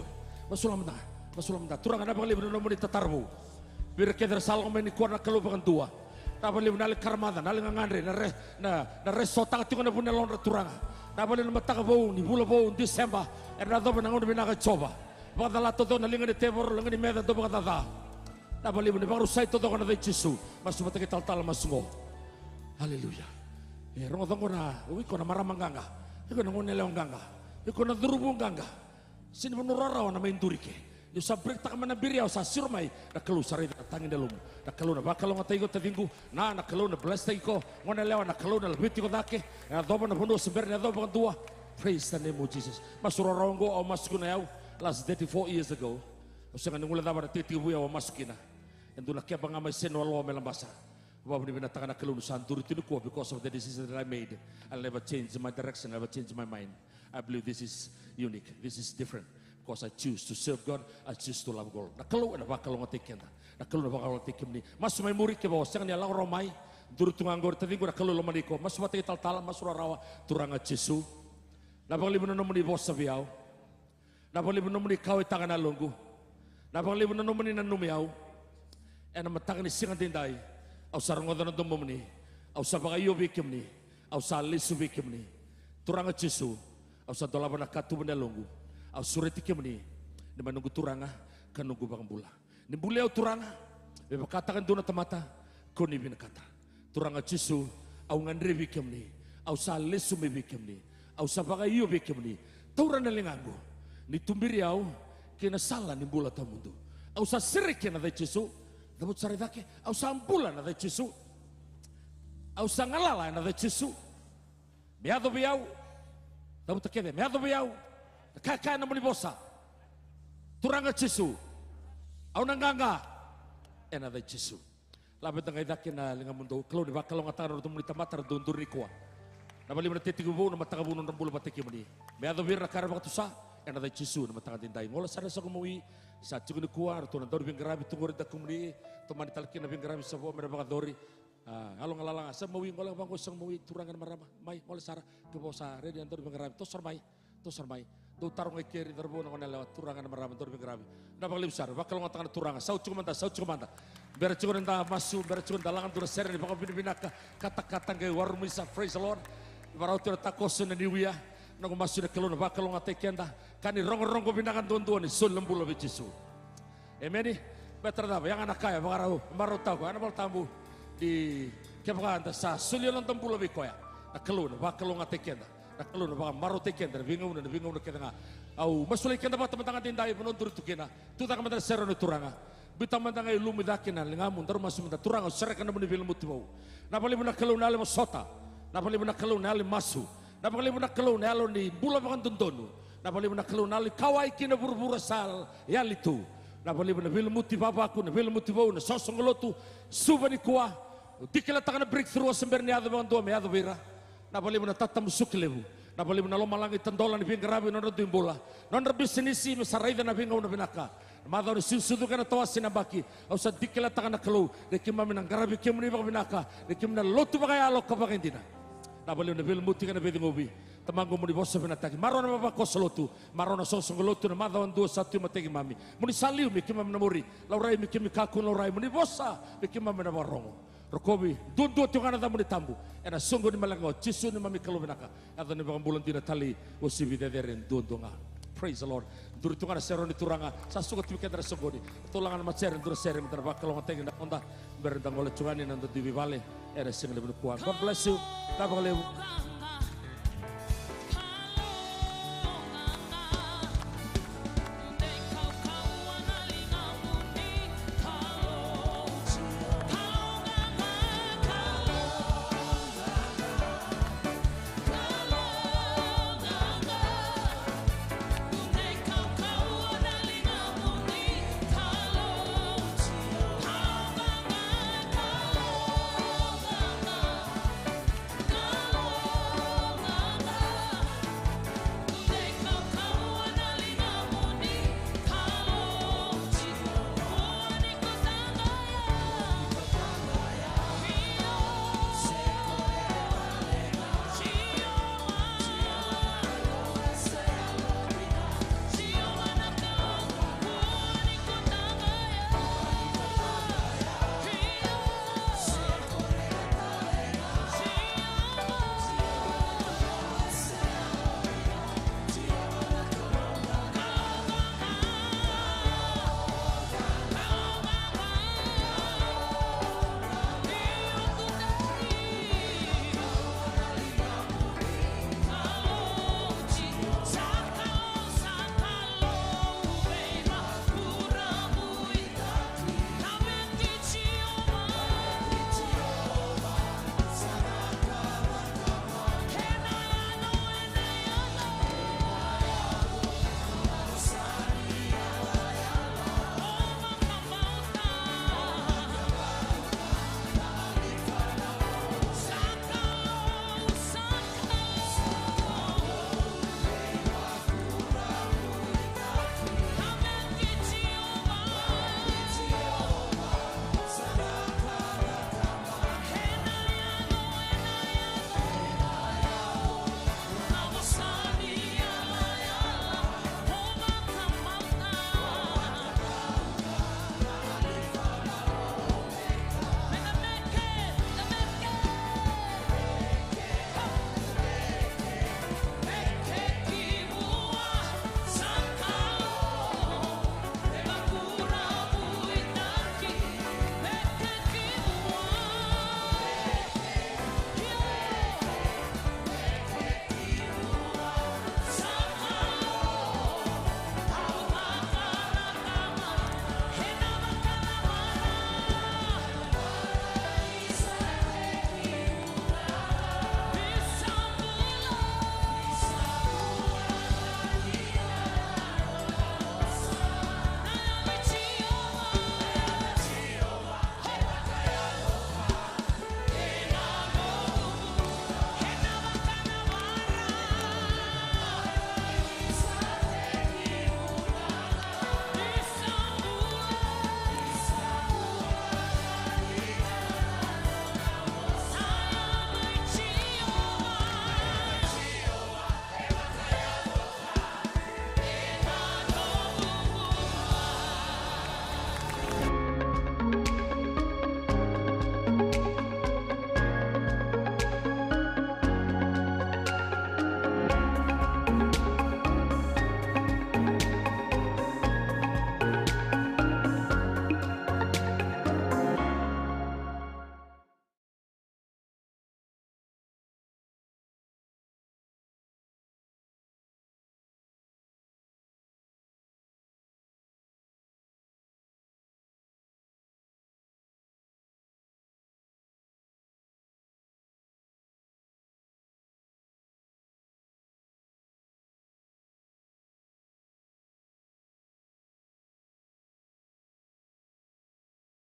masulah mentang. Turang ada bang libu nomor tatarbu. Biar kita salah main kuat nak keluar bagan tua. Napa libu nalik karmada, nalik ngandre, na resota tu kena punya lon turang. Napa libu mataka bau, ni bula bau Desember, era dobe nangon binaga coba. Bagala todo na linga de tebor, linga de meda dobe kata. Napa libu ni baru sai todo kana de Yesu, masuk mataki tal masungo. Haleluya. Rongo tongo na, uwi kona maramang ganga, iko na ngone leong ganga, iko na durubung ganga. Sini menurara na main durike. Yo sabrik tak mana biriau sa sirmai na kelu sari tangin delum na kelu na bakalo ngata iko tavingu na kelu na blesta iko ngone lewa na kelu na lebiti ko dake na doba na bono sember na doba dua. Praise the name of Jesus. Masuro rongo au maskuna yau last 34 years ago usenga ngula daba na titi buya wa maskina endo na keba ngamai seno lo melambasa wa ni bina takana kelu santuri tinu ko because of the decision that I made. I'll never change my direction, I'll never change my mind. I believe this is unique, this is different. Because I choose to serve God, I choose to love God. Na kalau na bakal ngatikin na kalau na bakal ngatikin ni. Mas may muri ke bawa, siang ni alang romai, duru tunganggor tadi gua na kalau lomaniko, mas mati tal mas rawa turanga Jesu. Na bang libu nomoni bos sabiau, na bang libu nomoni kau tangan alunggu, na bang libu nomoni nanumiau, na matangan ni siang tindai, au sarang ngodan domom ni, au sabagayo bikim ni, au salisu bikim ni, turanga Jesu, au sadolaban nakatu benalunggu. Au sureti kemni ni menunggu turanga kan nunggu bang bula ni buleu turanga be katakan duna tamata koni bin kata turanga Jesu au ngandre bikemni au salesu me bikemni au sabaga iyo bikemni tauran na lingango ni tumbiri au kena sala ni bula tamundu au sa sirike na Jesu dabut saridake au sambula na Jesu au sangalala na Jesu meado biau dabut takede meado biau kakak namun bosa turanga Jesu au nanganga enada Jesu labe tangai dakin na linga mundo kalau di bakal ngatakan untuk munita matar dundur rikoa na bali mana tetigu bu na mataka bu non bulu batiki mani me ado bir rakar waktu sa enada Jesu na mataka tindai ngola sare sa kumui sa cugu ni kuar tu na dor bingarabi tungur da kumni to mani talkin na bingarabi sa bo mera bagadori along alalanga sa mawi ngola bangko sang mawi turangan marama mai ngola sara ke bosa redi andor bingarabi to sarmai do tarong ekeri darbo na lewat turangan marama dor bingarabi na bagli besar bakal ngatakan turangan sau cumanta ber cuman da masu ber cuman dalangan dur ser ni bakal binaka kata-kata ke warung misa praise the Lord barau tu takosun ni wiya na masu na kelon bakal ngatekenda kani rong binakan don ni sul lembulo Jesu amen better da yang anak kaya baru tahu anak bal tambu di kebakan sa sulilon tembulo bikoya na kelon bakal ngatekenda na kelon bakal maru tekenda bingung na kenga au masulai kenda bat teman tindai penontur tu kena tu tak mantan serono turanga bita mantan ay lumidakina lingamun taru masuk mantan turanga sereka na munibil mutibau na pali na kelon na masota na pali na kelon na masu na pali na kelon na ni bula bakan tundonu na pali na kelon na kawai kina buru-buru sal yalitu na pali na bil mutibabaku na bil mutibau na sosongolotu subani kuah dikila takana breakthrough semberni ado bakan tua me ado bira na pali na tatam suklebu na pali na lomalangi tandola ni bingarabi non timbola non bisnisi mesaraida na bingaw na binaka madao ni susudu kana tawasin na baki au sa dikila takana kelu de kimami nang garabi kimni bak binaka de kimna lotu bakaya alok kabakindina Na bali na bil muti kana bedi ngobi. Tamango muni bosa benataki. Marona baba kosolotu. Marona sosongolotu na madha wan 2-1 mategi mami. Muni saliu mi kima menamuri. Laurai mi kimi kakun laurai muni bosa mi kima menawarongo. Rokobi dundu tiungana tamu di tambu. Ena sungguh ni malango cisu ni mami kalau benaka. Atau ni bakal bulan tidak tali usibi dederin dundu nga. Praise the Lord. Duru tiungana seroni turanga. Sasuka tibikan dari sungguh ni. Tulangan macerin duru seri mentar bakal ngoteng na onda berendang oleh cungani nanti dibi bale. Era single benuk kuang. God bless you. Tabang lewu.